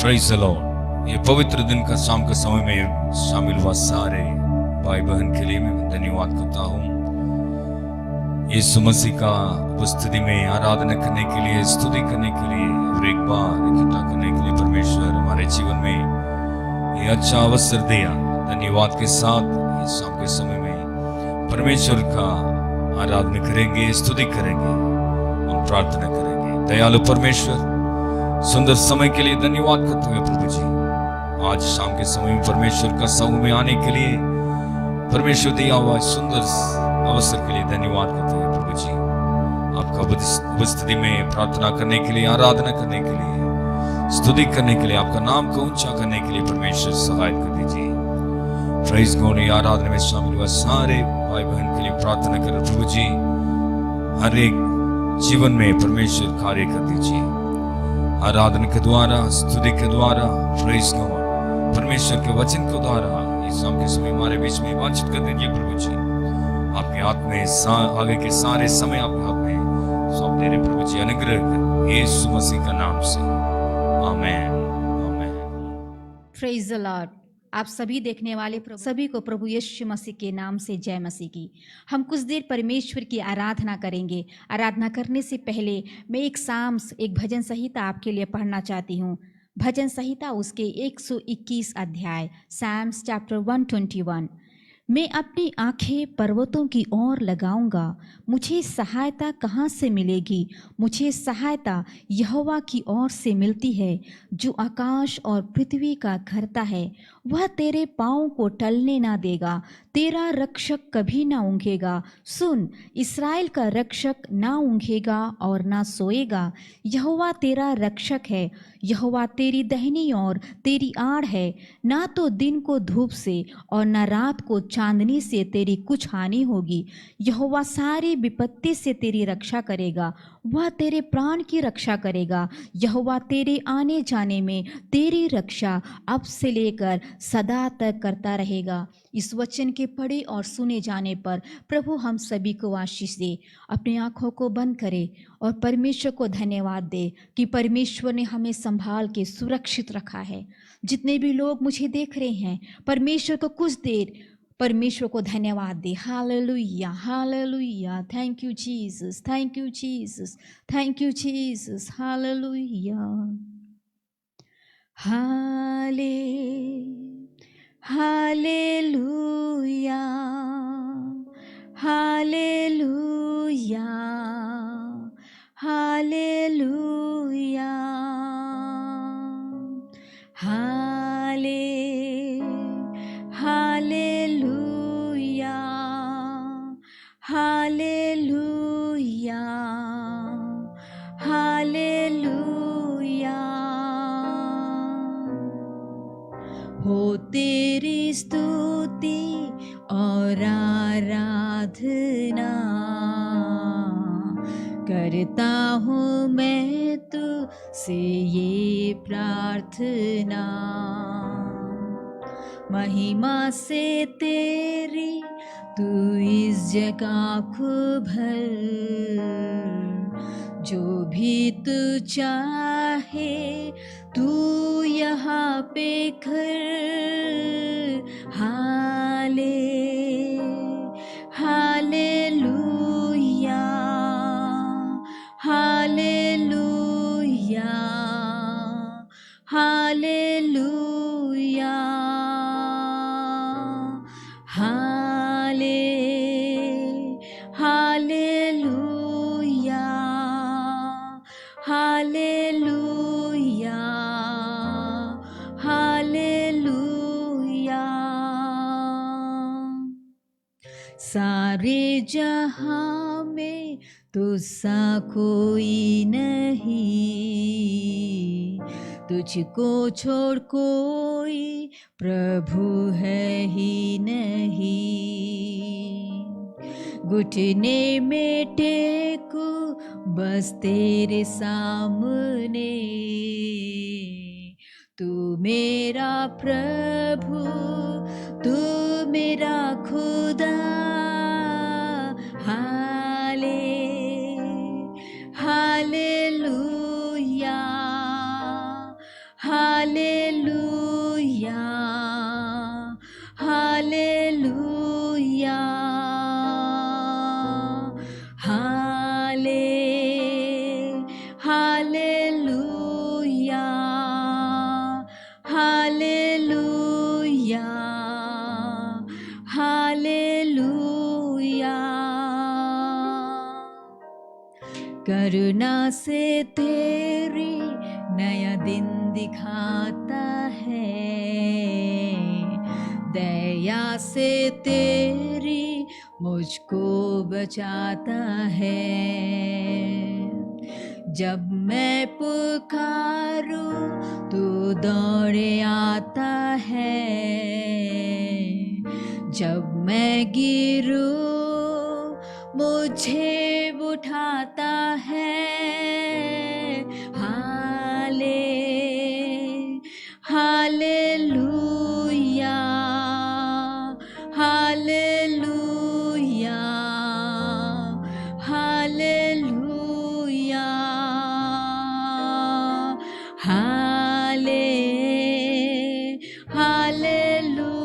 Praise the Lord. ये पवित्र दिन का शाम के समय में शामिल हुआ सारे भाई बहन के लिए मैं धन्यवाद करता हूँ। यीशु मसीह का उपस्थिति में आराधना करने के लिए, स्तुति करने के लिए और एक बार इकट्ठा करने के लिए परमेश्वर हमारे जीवन में ये अच्छा अवसर दिया। धन्यवाद के साथ इस शाम के समय में परमेश्वर का आराधना करेंगे, स्तुति करेंगे, हम प्रार्थना करेंगे। दयालु परमेश्वर, सुंदर समय के लिए धन्यवाद करते हुए प्रभु जी, आज शाम के समय में परमेश्वर का समूह में आने के लिए परमेश्वर दिया हुआ सुंदर अवसर के लिए धन्यवाद करते हुए प्रभु जी, आपका उपस्थिति में प्रार्थना करने के लिए, आराधना करने के लिए, स्तुति करने के लिए, आपका नाम को ऊंचा करने के लिए परमेश्वर सहायता कर दीजिए। Praise God. आराधना में शामिल हुआ सारे भाई बहन के लिए प्रार्थना करें प्रभु जी, हर एक जीवन में परमेश्वर कार्य कर दीजिए। आराधना के द्वारा, स्तुति के द्वारा, प्रेज़ गॉड, परमेश्वर के वचन के द्वारा इस शाम के समय हमारे बीच में बातचीत कर दीजिए प्रभु जी। आपके हाथ में आगे के सारे समय आपके हाथ में सौंप दे रहे प्रभु जी। अनुग्रह यीशु मसीह का नाम से, आमीन, आमीन। Praise the Lord. आप सभी देखने वाले सभी को प्रभु यीशु मसीह के नाम से जय मसीह की। हम कुछ देर परमेश्वर की आराधना करेंगे। आराधना करने से पहले मैं एक भजन संहिता आपके लिए पढ़ना चाहती हूँ। भजन संहिता उसके 121 अध्याय, साम्स चैप्टर 121। मैं अपनी आंखें पर्वतों की ओर लगाऊंगा, मुझे सहायता कहाँ से मिलेगी? मुझे सहायता यहोवा की ओर से मिलती है, जो आकाश और पृथ्वी का करता है। वह तेरे पाँव को टलने ना देगा, तेरा रक्षक कभी ना ऊँघेगा। सुन, इस्राएल का रक्षक ना ऊँघेगा और ना सोएगा। यहोवा तेरा रक्षक है, यहोवा तेरी दाहिनी ओर तेरी आड़ है। ना तो दिन को धूप से और ना रात को चांदनी से तेरी कुछ हानि होगी। यहोवा सारी विपत्ति से तेरी रक्षा करेगा, वह तेरे प्राण की रक्षा करेगा। यहोवा तेरे आने जाने में तेरी रक्षा अब से लेकर सदा तक करता रहेगा। इस वचन के पढ़े और सुने जाने पर प्रभु हम सभी को आशीष दे। अपनी आँखों को बंद करें और परमेश्वर को धन्यवाद दे कि परमेश्वर ने हमें संभाल के सुरक्षित रखा है। जितने भी लोग मुझे देख रहे हैं, परमेश्वर को कुछ देर परमेश्वर को धन्यवाद दे। Hallelujah, hallelujah, thank you Jesus, thank you Jesus, thank you Jesus, hallelujah, हाले हालेलुया, हालेलुया, हालेलुया, हाले हालेलुया, हालेलुया, हालेलुया। हो तेरी स्तुति और आराधना करता हूँ मैं तुझसे ये प्रार्थना। महिमा से तेरी तू इस जगह को भर, जो भी तू चाहे तू यहाँ पे कर। Hallelujah, hallelujah, hallelujah, hallelujah, hallelujah, hallelujah. सारे जहां में तुझसा कोई नहीं, तुझको छोड़ कोई प्रभु है ही नहीं। घुटने में टेकू बस तेरे सामने, तू मेरा प्रभु, तू मेरा खुदा। हालेलुया, हालेलुया, करुणा से तेरी नया दिन दिखाता है, दया से तेरी मुझको बचाता है। जब मैं पुकारूं तू दौड़े आता है, जब मैं गिरूं मुझे उठाता है। Hallelujah, hallelujah, hallelujah, hallelujah, hallelujah,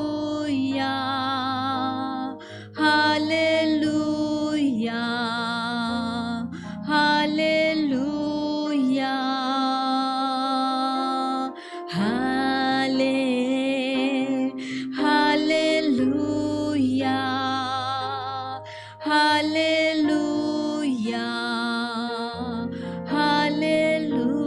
hallelujah, hallelujah, hallelujah, hallelujah.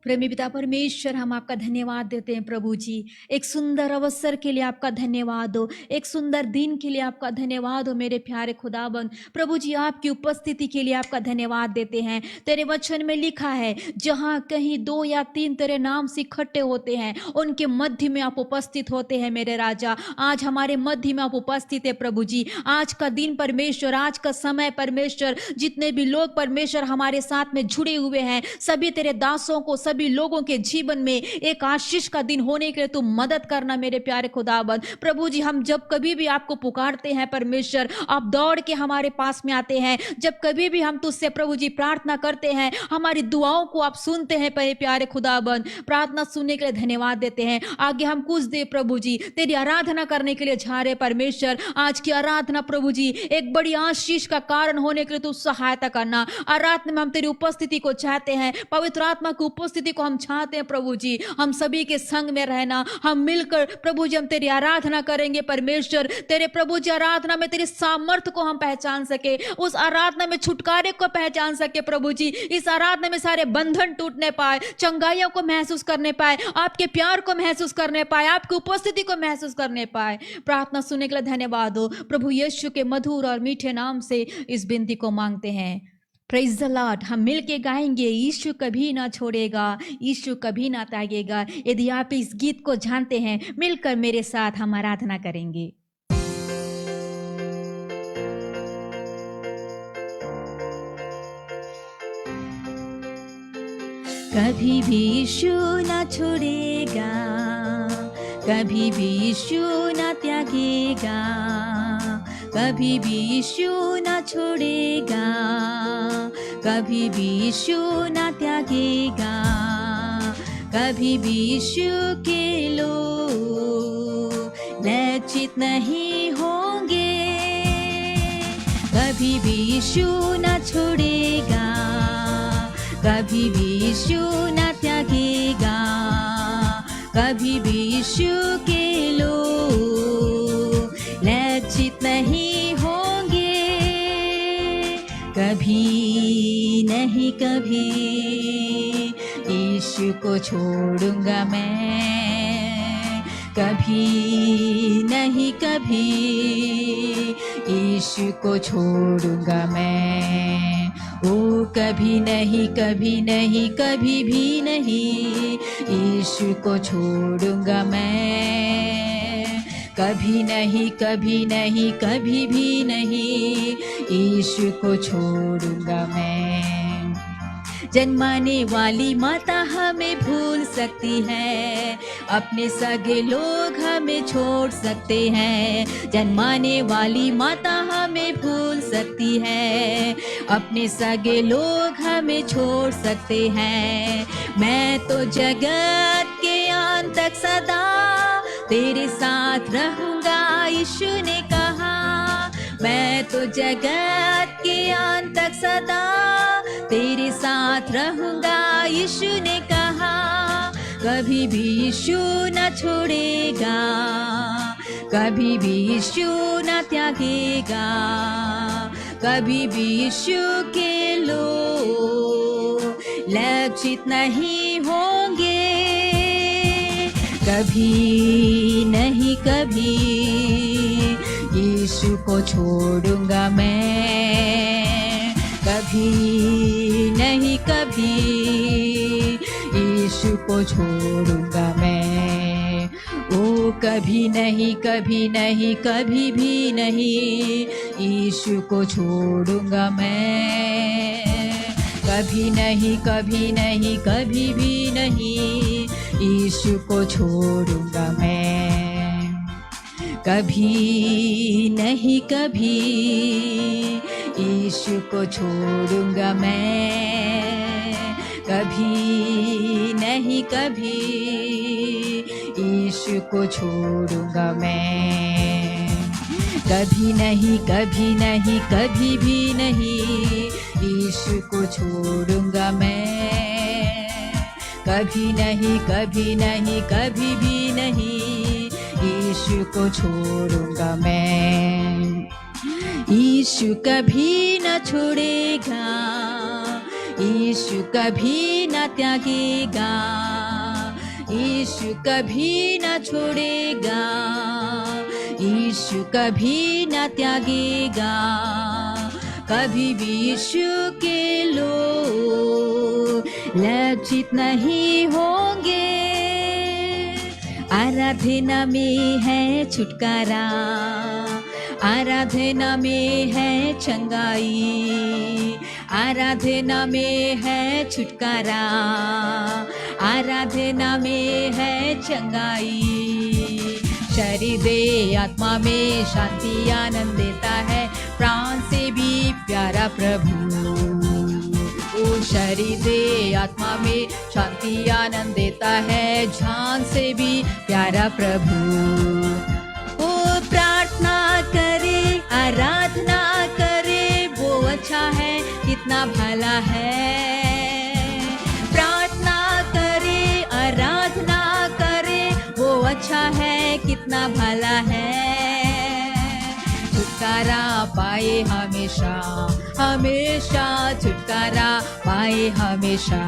प्रेमी पिता परमेश्वर, हम आपका धन्यवाद देते हैं प्रभु जी। एक सुंदर अवसर के लिए आपका धन्यवाद हो, एक सुंदर दिन के लिए आपका धन्यवाद हो मेरे प्यारे खुदाबंद। प्रभु जी, आपकी उपस्थिति के लिए आपका धन्यवाद देते हैं। तेरे वचन में लिखा है, जहाँ कहीं 2 या 3 तेरे नाम से इकट्ठे होते हैं, उनके मध्य में आप उपस्थित होते हैं मेरे राजा। आज हमारे मध्य में आप उपस्थित है प्रभु जी। आज का दिन परमेश्वर, आज का समय परमेश्वर, जितने भी लोग परमेश्वर हमारे साथ में जुड़े हुए हैं, सभी तेरे दासों को, सभी लोगों के जीवन में एक आशीष का दिन होने के लिए तू मदद करना मेरे प्यारे खुदाबंद। प्रभु जी, हम जब कभी भी आपको पुकारते हैं परमेश्वर, आप दौड़ के हमारे पास में आते हैं। जब कभी भी हम तुझसे प्रभु जी प्रार्थना करते हैं, हमारी दुआओं को आप सुनते हैं मेरे प्यारे खुदाबंद। प्रार्थना सुनने के लिए धन्यवाद देते हैं। आगे हम कुछ देर प्रभु जी तेरी आराधना करने के लिए जा रहे परमेश्वर। आज की आराधना प्रभु जी एक बड़ी आशीष का कारण होने के लिए तू सहायता करना। आराधना में हम तेरी उपस्थिति को चाहते हैं, पवित्र आत्मा की उपस्थिति को हम चाहते हैं प्रभु जी। हम सभी के संग में रहना, हम मिलकर प्रभु जी हम तेरी आराधना करेंगे परमेश्वर। तेरे प्रभु जी आराधना में तेरी सामर्थ्य को हम पहचान सके, उस आराधना में छुटकारे को पहचान सके प्रभु जी। इस आराधना में सारे बंधन टूटने पाए, चंगाइयों को महसूस करने पाए, आपके प्यार को महसूस करने पाए, आपकी उपस्थिति को महसूस करने पाए। प्रार्थना सुनने के लिए धन्यवाद हो प्रभु यीशु के मधुर और मीठे नाम से इस विनती को मांगते हैं। Praise the Lord. हम मिल के गाएंगे, यीशु कभी ना छोड़ेगा, यीशु कभी ना त्यागेगा। यदि आप इस गीत को जानते हैं, मिलकर मेरे साथ हम आराधना करेंगे। कभी भी यीशु ना छोड़ेगा, कभी भी यीशु ना त्यागेगा, कभी भी यीशु ना छोड़ेगा, कभी भी यीशु ना त्यागेगा, कभी भी यीशु के लोग लज्जित नहीं होंगे, कभी भी यीशु ना छोड़ेगा, कभी भी यीशु ना त्यागेगा, कभी भी यीशु के लोग लज्जित नहीं होंगे। कभी नहीं कभी यीशु को छोड़ूंगा मैं, कभी नहीं कभी यीशु को छोड़ूंगा मैं। ओ कभी नहीं कभी नहीं कभी भी नहीं यीशु को छोड़ूंगा मैं, कभी नहीं कभी नहीं कभी भी नहीं यीशु को छोड़ूंगा मैं। जन्माने वाली माता हमें भूल सकती है, अपने सगे लोग हमें छोड़ सकते हैं। जन्माने वाली माता हमें भूल सकती है, अपने सगे लोग हमें छोड़ सकते हैं। मैं तो जगत के अंत तक सदा तेरे साथ रहूंगा, यीशु ने कहा। मैं तो जगत के अंत तक सदा तेरे साथ रहूंगा, यीशु ने कहा। कभी भी यीशु न छोड़ेगा, कभी भी यीशु न त्यागेगा, कभी भी यीशु के लोग लज्जित नहीं होंगे। कभी नहीं कभी यीशु को छोड़ूंगा मैं, कभी नहीं कभी यीशु को छोड़ूंगा मैं। ओ कभी नहीं कभी नहीं कभी भी नहीं यीशु को छोड़ूंगा मैं, कभी नहीं कभी नहीं कभी भी नहीं यीशु को छोड़ूंगा मैं। कभी नहीं कभी यीशु को छोड़ूंगा मैं, कभी नहीं कभी यीशु को छोड़ूंगा मैं। कभी नहीं कभी नहीं कभी भी नहीं यीशु को छोड़ूंगा मैं, कभी नहीं कभी नहीं कभी भी नहीं यीशु को छोड़ूंगा मैं। यीशु कभी न छोड़ेगा, यीशु कभी न त्यागेगा, यीशु कभी न छोड़ेगा, यीशु कभी न त्यागेगा, कभी भी यीशु के लोग लज्जित नहीं होंगे। आराधना में है छुटकारा, आराधना में है चंगाई, आराधना में है छुटकारा, आराधना में है चंगाई। शरीर दे आत्मा में शांति आनंद देता है, प्राण से भी प्यारा प्रभु। ओ शरीर दे आत्मा में शांति आनंद देता है, जान से भी प्यारा प्रभु। ओ प्रार्थना करे आराधना करे, वो अच्छा है कितना भला है। प्रार्थना करे आराधना करे, वो अच्छा है कितना भला है। छुटकारा पाए हमेशा हमेशा, छुटकारा पाए हमेशा।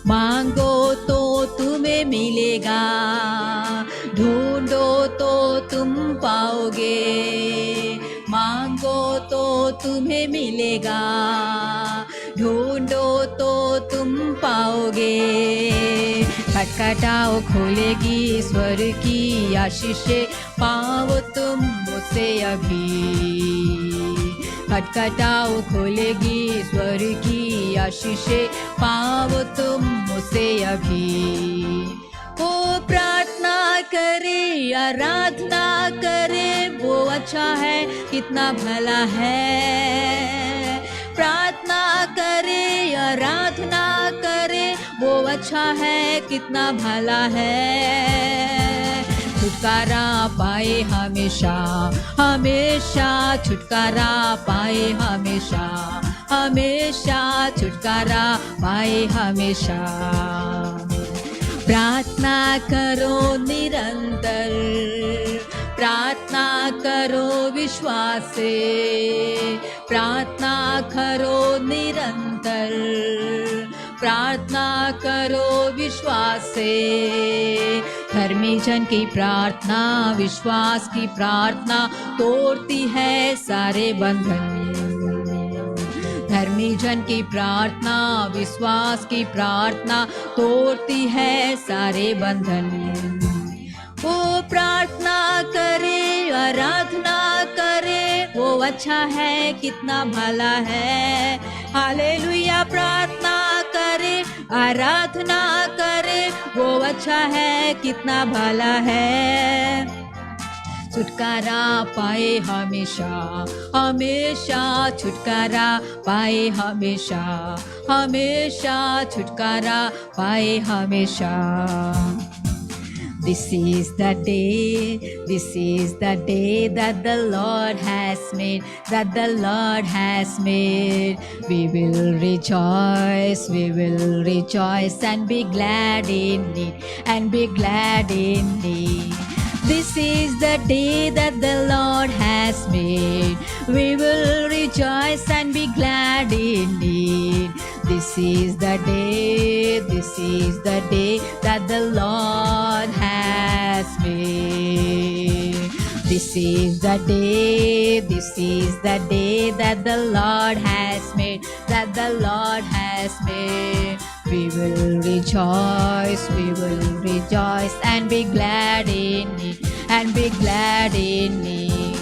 मांगो तो तुम्हें मिलेगा, ढूंढो तो तुम पाओगे। मांगो तो तुम्हें मिलेगा, ढूंढो तो तुम पाओगे। खटखटाओ खोलेगी स्वर की आशीषें, पाओ तुम मुझसे अभी। खटखटाओ खोलेगी स्वर की आशीषें, पाओ तुम मुझसे अभी। वो प्रार्थना करे आराधना करे, वो अच्छा है कितना भला है। प्रार्थना करे आराधना करे, वो अच्छा है कितना भला है। छुटकारा पाए हमेशा हमेशा, छुटकारा पाए हमेशा हमेशा, छुटकारा पाए हमेशा। प्रार्थना करो निरंतर, प्रार्थना करो विश्वास से। प्रार्थना करो निरंतर, प्रार्थना करो विश्वास से। धर्मी जन की प्रार्थना विश्वास की प्रार्थना तोड़ती है सारे बंधन। धर्मी जन की प्रार्थना विश्वास की प्रार्थना तोड़ती है सारे बंधन। वो प्रार्थना करे आराधना करे, वो अच्छा है कितना भला है। हालेलुया। प्रार्थना करे आराधना करे, वो अच्छा है कितना भला है। छुटकारा पाए हमेशा हमेशा, छुटकारा पाए हमेशा हमेशा, छुटकारा पाए हमेशा। This is the day that the Lord has made, that the Lord has made. We will rejoice and be glad in it, and be glad in it. This is the day that the Lord has made. We will rejoice and be glad in it. This is the day, this is the day that the Lord has made. This is the day, this is the day that the Lord has made, that the Lord has made. We will rejoice and be glad in it, and be glad in it.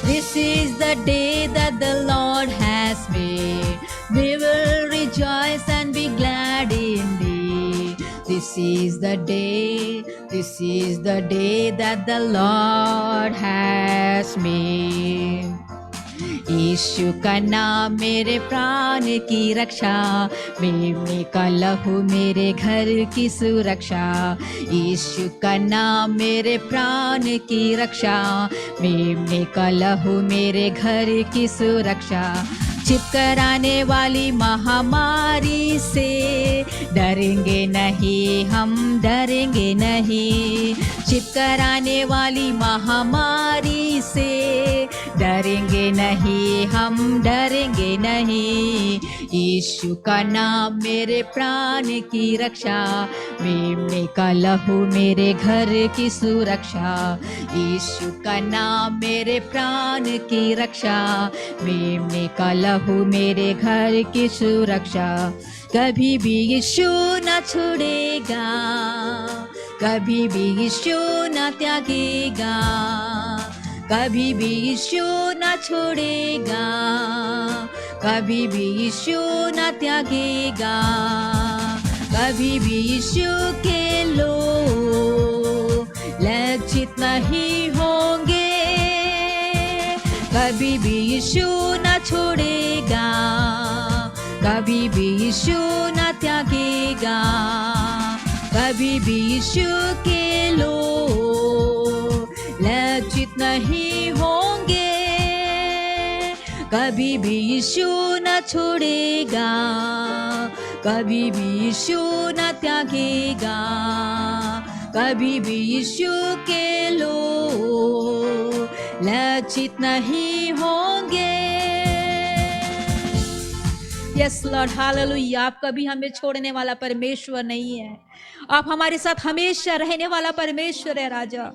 This is the day that the Lord has made. We will rejoice and be glad in it. This is the day, this is the day that the Lord has made. यीशु का नाम मेरे प्राण की रक्षा, मेमने का लहू मेरे घर की सुरक्षा। यीशु का नाम मेरे प्राण की रक्षा, मेमने का लहू मेरे घर की सुरक्षा। छिपकर आने वाली महामारी से डरेंगे नहीं, हम डरेंगे नहीं। छिपकर आने वाली महामारी से डरेंगे नहीं, हम डरेंगे नहीं। यीशु का नाम मेरे प्राण की रक्षा, मेमने का लहू मेरे घर की सुरक्षा। यीशु का नाम मेरे प्राण की रक्षा, मेमने का लहू मेरे घर की सुरक्षा। कभी भी यीशु न छोड़ेगा, कभी भी यीशु न त्यागेगा, कभी भी यीशु न छोड़ेगा, कभी भी यीशु न त्यागेगा। कभी भी यीशु के लोग लज्जित नहीं होंगे, कभी भी यीशु न छोड़ेगा, कभी भी यीशु न त्यागेगा। कभी भी यीशु के लोग लज्जित नहीं होंगे, कभी भी यीशु न छोड़ेगा, कभी भी यीशु न त्यागेगा। कभी भी यीशु के लोग लज्जित नहीं होंगे। Yes Lord, hallelujah. आप कभी हमें छोड़ने वाला परमेश्वर नहीं है, आप हमारे साथ हमेशा रहने वाला परमेश्वर है राजा।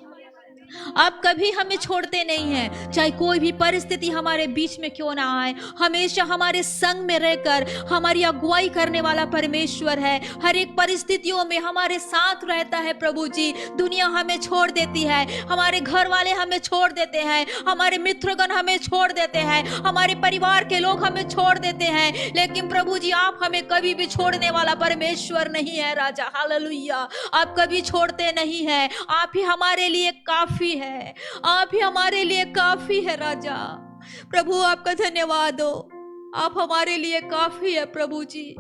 आप कभी हमें छोड़ते नहीं हैं, चाहे कोई भी परिस्थिति हमारे बीच में क्यों ना आए, हमेशा हमारे संग में रहकर हमारी अगुवाई करने वाला परमेश्वर है। हर एक परिस्थितियों में हमारे साथ रहता है प्रभु जी। दुनिया हमें छोड़ देती है, हमारे घर वाले हमें छोड़ देते हैं, हमारे मित्रगण हमें छोड़ देते हैं, हमारे परिवार के लोग हमें छोड़ देते हैं, लेकिन प्रभु जी आप हमें कभी भी छोड़ने वाला परमेश्वर नहीं है राजा। हालेलुया। आप कभी छोड़ते नहीं हैं, आप ही हमारे लिए काफी है, आप ही हमारे लिए काफी है राजा। प्रभु आपका धन्यवाद हो, आप हमारे लिए काफी है प्रभु जी।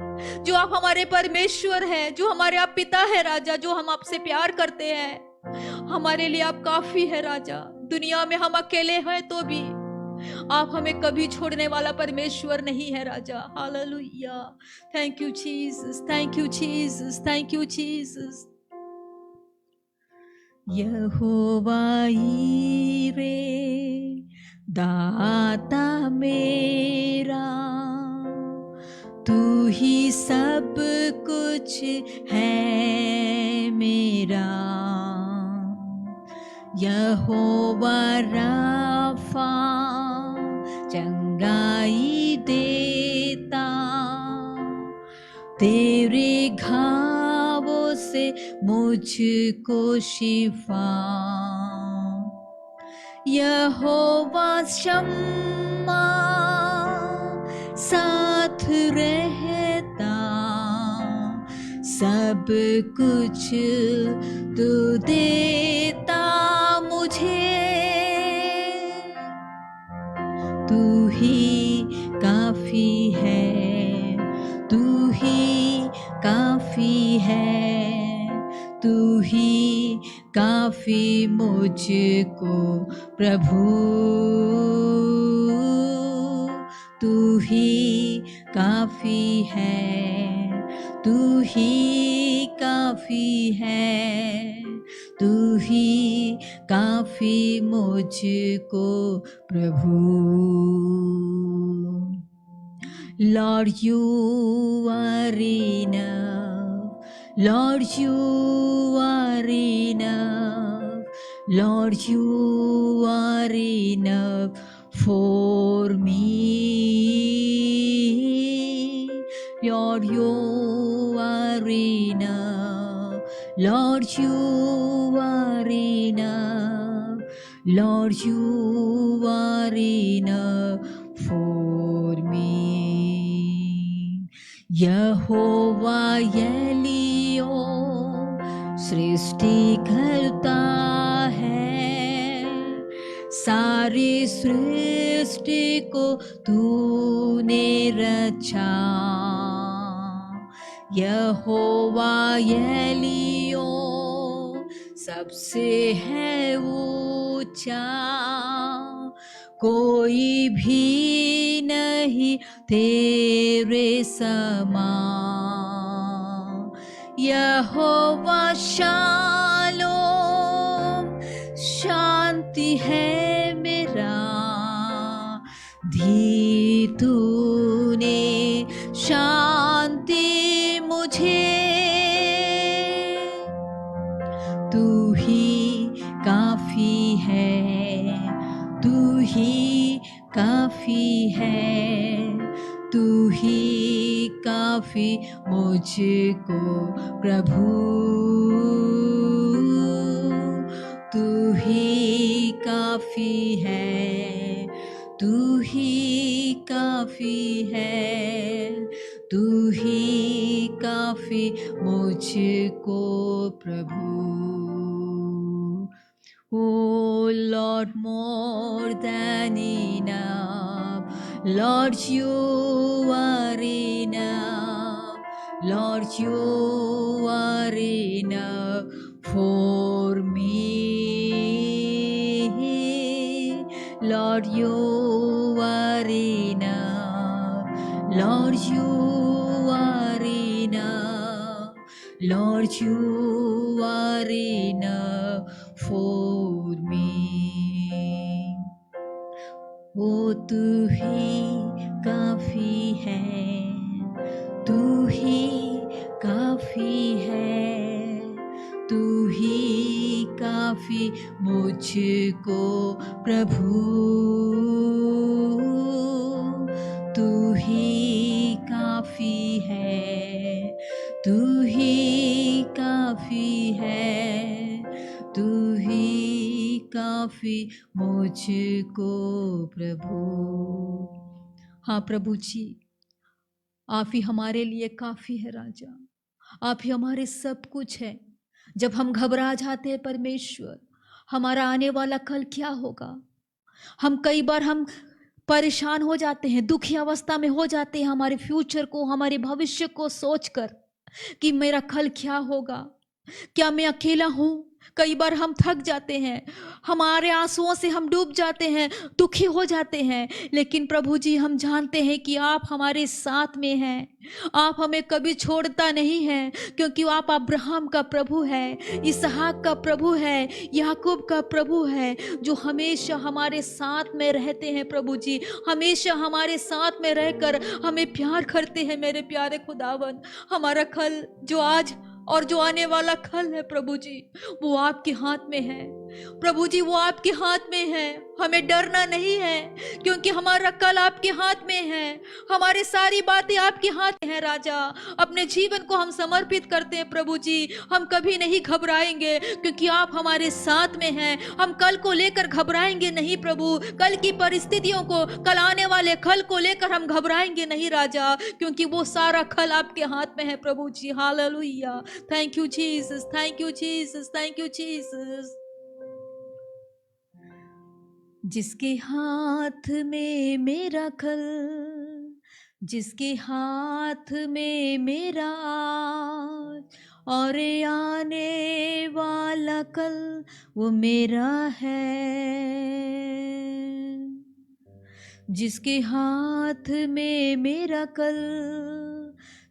जो आप हमारे परमेश्वर हैं, जो हमारे आप पिता है राजा, जो हम आपसे प्यार करते हैं, हमारे लिए आप काफी है राजा। दुनिया में हम अकेले हैं तो भी आप हमें कभी छोड़ने वाला परमेश्वर नहीं है राजा। Hallelujah. Thank you Jesus, thank you Jesus, thank you Jesus. यहोवा यीरे दाता मेरा, तू ही सब कुछ है मेरा। यहोवा राफा चंगाई देता, तेरे घावों से मुझको शिफा। यहोवा शम्मा साथ रहता, सब कुछ तू देता मुझे। तू ही काफी है, तू ही काफी है, तू ही काफी मुझको प्रभु। तू ही काफी है, तू ही काफी है, तू ही काफी मुझको प्रभु। Lord, you are enough. Lord, you are enough. Lord, you are enough for me. Lord, you are enough. Lord, you are enough. Lord, you are enough for me. यहोवा एलियो सृष्टि करता है, सारी सृष्टि को तूने रचा। यहोवा एलियो सबसे है ऊंचा, कोई भी नहीं तेरे समान। यहोवा शालोम शांति है मेरा, दी तूने शांति मुझे। तू ही काफी है, तू ही काफी है, तू ही काफी मुझको प्रभु। तू ही काफी है, तू ही काफी है, तू ही काफी मुझको प्रभु। Oh Lord, more than enough. Lord, you are enough. Lord, you are enough for me. Lord, you are enough. Lord, you are enough. Lord, you are enough for me. वो तू ही काफी है, तू ही काफी है, तू ही काफी मुझको प्रभु। तू ही काफी है, तू ही काफी है, तू ही काफी मुझको प्रभु। हाँ प्रभु जी, आप ही हमारे लिए काफी है राजा, आप ही हमारे सब कुछ है। जब हम घबरा जाते हैं परमेश्वर, हमारा आने वाला कल क्या होगा, हम कई बार हम परेशान हो जाते हैं, दुखी अवस्था में हो जाते हैं, हमारे फ्यूचर को, हमारे भविष्य को सोचकर कि मेरा कल क्या होगा, क्या मैं अकेला हूं। कई बार हम थक जाते हैं, हमारे आंसुओं से हम डूब जाते हैं, दुखी हो जाते हैं, लेकिन प्रभु जी हम जानते हैं कि आप हमारे साथ में हैं, आप हमें कभी छोड़ता नहीं है, क्योंकि आप अब्राहम का प्रभु है, इसहाक का प्रभु है, याकूब का प्रभु है, जो हमेशा हमारे साथ में रहते हैं। प्रभु जी हमेशा हमारे साथ में रहकर हमें प्यार करते हैं। मेरे प्यारे खुदावन, हमारा कल जो आज और जो आने वाला कल है प्रभु जी, वो आपके हाथ में है। प्रभु जी वो आपके हाथ में है, हमें डरना नहीं है, क्योंकि हमारा कल आपके हाथ में है, हमारी सारी बातें आपके हाथ में है। राजा अपने जीवन को हम समर्पित करते हैं प्रभु जी, हम कभी नहीं घबराएंगे, क्योंकि आप हमारे साथ में हैं। हम कल को लेकर घबराएंगे नहीं प्रभु, कल की परिस्थितियों को, कल आने वाले कल को लेकर हम घबराएंगे नहीं राजा, क्योंकि वो सारा कल आपके हाथ में है प्रभु जी। Hallelujah, thank you Jesus, thank you Jesus, thank you Jesus. जिसके हाथ में मेरा कल, जिसके हाथ में मेरा आज और आने वाला कल, वो मेरा है। जिसके हाथ में मेरा कल,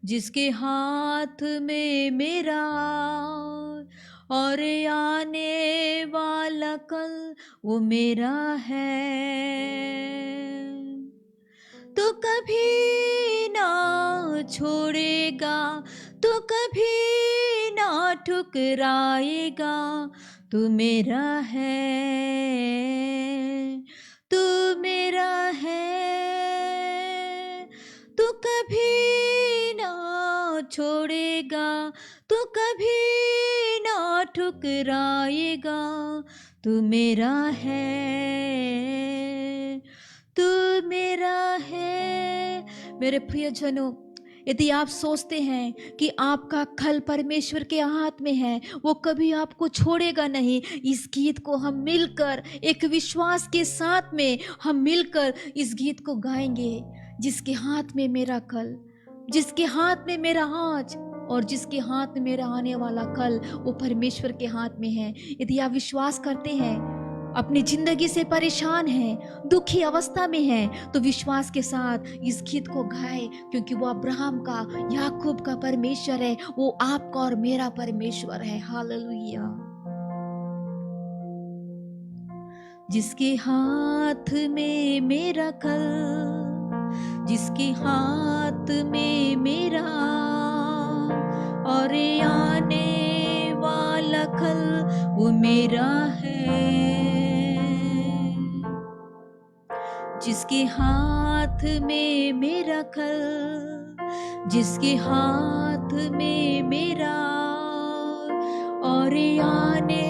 जिसके हाथ में मेरा आज और आने वाला कल वो मेरा है। तो कभी ना छोड़ेगा, तो कभी ना ठुकराएगा, तू मेरा है, तू मेरा है। तू कभी ना छोड़ेगा, तू कभी ना ठुकराएगा, तू मेरा है, तू मेरा है। मेरे प्रियजनों, यदि आप सोचते हैं कि आपका कल परमेश्वर के हाथ में है, वो कभी आपको छोड़ेगा नहीं, इस गीत को हम मिलकर एक विश्वास के साथ में हम मिलकर इस गीत को गाएंगे। जिसके हाथ में मेरा कल, जिसके हाथ में मेरा आज और जिसके हाथ में मेरा आने वाला कल, वो परमेश्वर के हाथ में है। यदि आप विश्वास करते हैं, अपनी जिंदगी से परेशान हैं, दुखी अवस्था में हैं, तो विश्वास के साथ इस गीत को गाए, क्योंकि वो अब्राहम का, याकूब का परमेश्वर है, वो आपका और मेरा परमेश्वर है। हालेलुया। जिसके हाथ में मेरा कल, जिसके हाथ में मेरा और आने वाला कल वो मेरा है। जिसके हाथ में मेरा कल, जिसके हाथ में मेरा और आने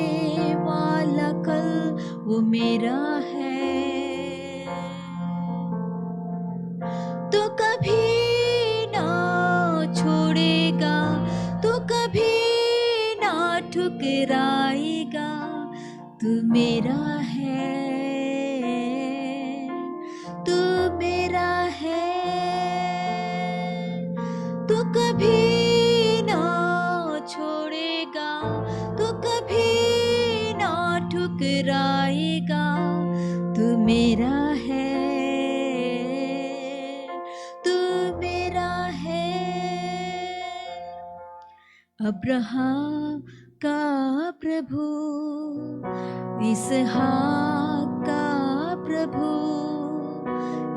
वाला कल वो मेरा है। तो कभी ना छोड़ेगा, तो कभी ना ठुकराएगा, तू मेरा है, तू मेरा है। तू कभी ना छोड़ेगा, तू कभी ना ठुकराएगा, तू मेरा है, तू मेरा है। अब्राहम का प्रभु, इसहाक का प्रभु,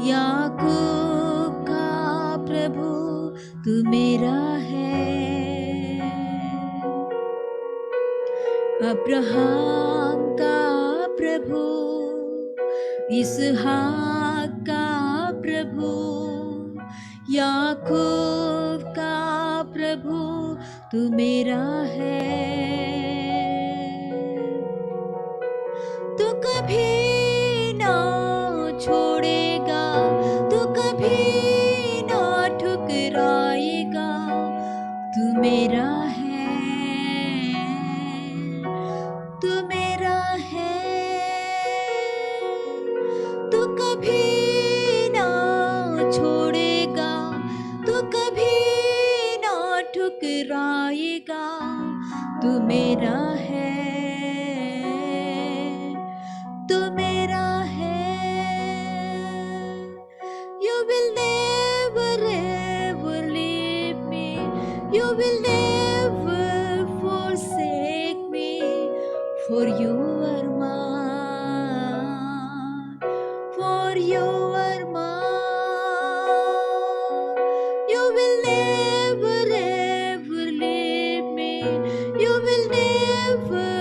याकूब का प्रभु, तू मेरा है। अब्राहम का प्रभु, इसहाक का प्रभु, याकूब का प्रभु, तू मेरा है। तू कभी ना छोड़ेगा, तू कभी ना ठुकराएगा, तू मेरा है, तू मेरा है। तू कभी ना छोड़ेगा, तू कभी ना ठुकराएगा, तू मेरा है, तू मेरा है। You will never ever leave me, you will never forsake me, for you are mine, for you are mine. You will never ever leave me, you will never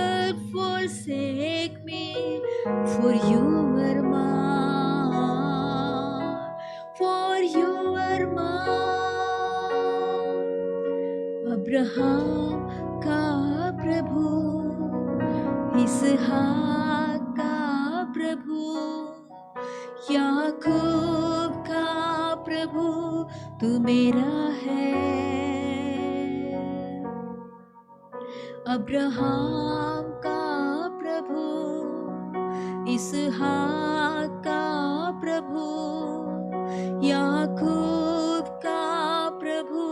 forsake me, for you are mine, for you are mine. Abraham का प्रभु, इसहाक का प्रभु, याकूब का प्रभु, तू मेरा है। Abraham का प्रभु, इसहाक का प्रभु, याकूब का प्रभु,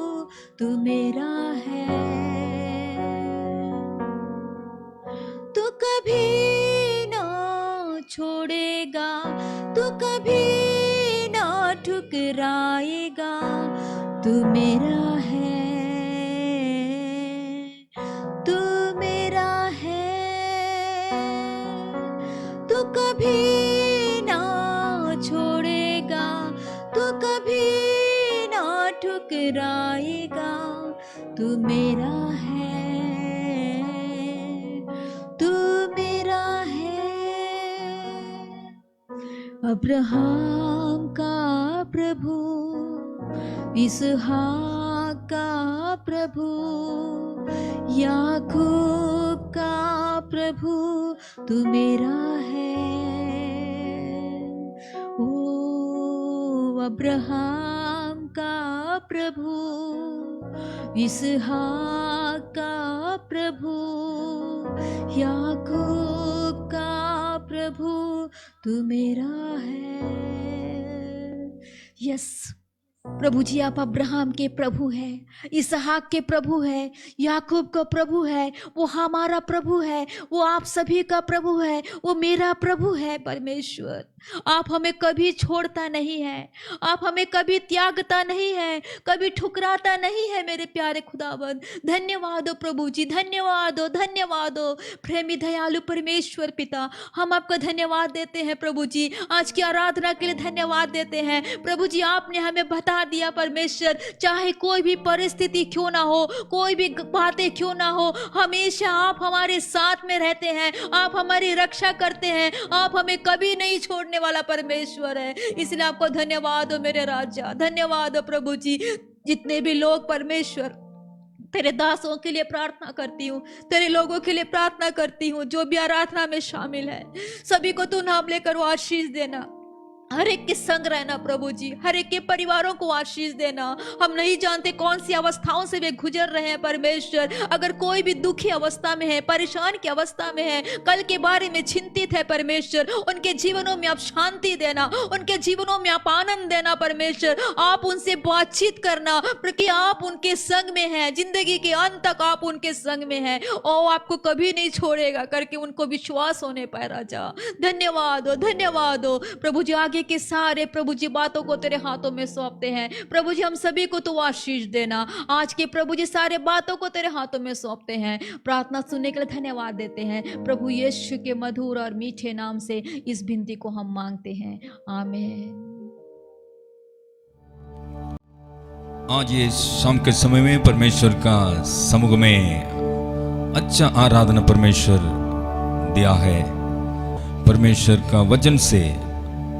तू मेरा है। तू कभी ना छोड़ेगा, तू कभी ना ठुकराएगा, तू मेरा है, तू मेरा ठुकराएगा, तू मेरा है, तू मेरा है। अब्राहम का प्रभु, इसहाक का प्रभु, याकूब का प्रभु, तू मेरा है। ओ अब्राहम का प्रभु, इसहाक का प्रभु, याकूब का प्रभु, तू मेरा है। यस प्रभु जी, आप अब्राहम के प्रभु हैं, इसहाक के प्रभु है, याकूब का प्रभु है, वो हमारा प्रभु है, वो आप सभी का प्रभु है, वो मेरा प्रभु है। परमेश्वर, आप हमें कभी छोड़ता नहीं है, आप हमें कभी त्यागता नहीं है, कभी ठुकराता नहीं है। मेरे प्यारे खुदावंद, धन्यवाद हो प्रभु जी, धन्यवाद हो, धन्यवाद हो। प्रेमी दयालु परमेश्वर पिता, हम आपका धन्यवाद देते हैं प्रभु जी, आज की आराधना के लिए धन्यवाद देते हैं प्रभु जी। आपने हमें बता दिया परमेश्वर, चाहे कोई भी परिस्थिति क्यों ना हो, कोई भी बातें क्यों ना हो, हमेशा आप हमारे साथ में रहते हैं, आप हमारी रक्षा करते हैं, आप हमें कभी नहीं छोड़ने वाला परमेश्वर है। इसलिए आपको धन्यवाद हो मेरे राजा, धन्यवाद हो प्रभु जी। जितने भी लोग परमेश्वर तेरे दासों के लिए प्रार्थना करती हूँ, तेरे लोगों के लिए प्रार्थना करती हूँ, जो भी आराधना में शामिल है, सभी को तू नाम लेकर वो आशीष देना, हर एक के संग रहना प्रभु जी, हर एक के परिवारों को आशीष देना। हम नहीं जानते कौन सी अवस्थाओं से वे गुजर रहे हैं परमेश्वर, अगर कोई भी दुखी अवस्था में है, परेशान की अवस्था में है, कल के बारे में चिंतित है परमेश्वर, उनके जीवनों में आप शांति देना, उनके जीवनों में आप आनंद देना परमेश्वर। आप उनसे बातचीत करना, क्योंकि आप उनके संग में हैं, जिंदगी के अंत तक आप उनके संग में हैं, और आपको कभी नहीं छोड़ेगा करके उनको विश्वास होने पाए। राजा धन्यवाद हो, धन्यवाद हो प्रभु जी। आगे के सारे प्रभु जी बातों को तेरे हाथों में सौंपते हैं प्रभु जी, हम सभी को तो आशीष देना। आज के प्रभु जी सारे बातों को तेरे हाथों में सौंपते हैं, प्रार्थना सुनने के लिए धन्यवाद देते हैं प्रभु यीशु के मधुर और मीठे नाम से इस विनती को हम मांगते हैं, आमीन। आज ये शाम के समय में परमेश्वर का समुख में अच्छा आराधना परमेश्वर दिया है। परमेश्वर का वचन से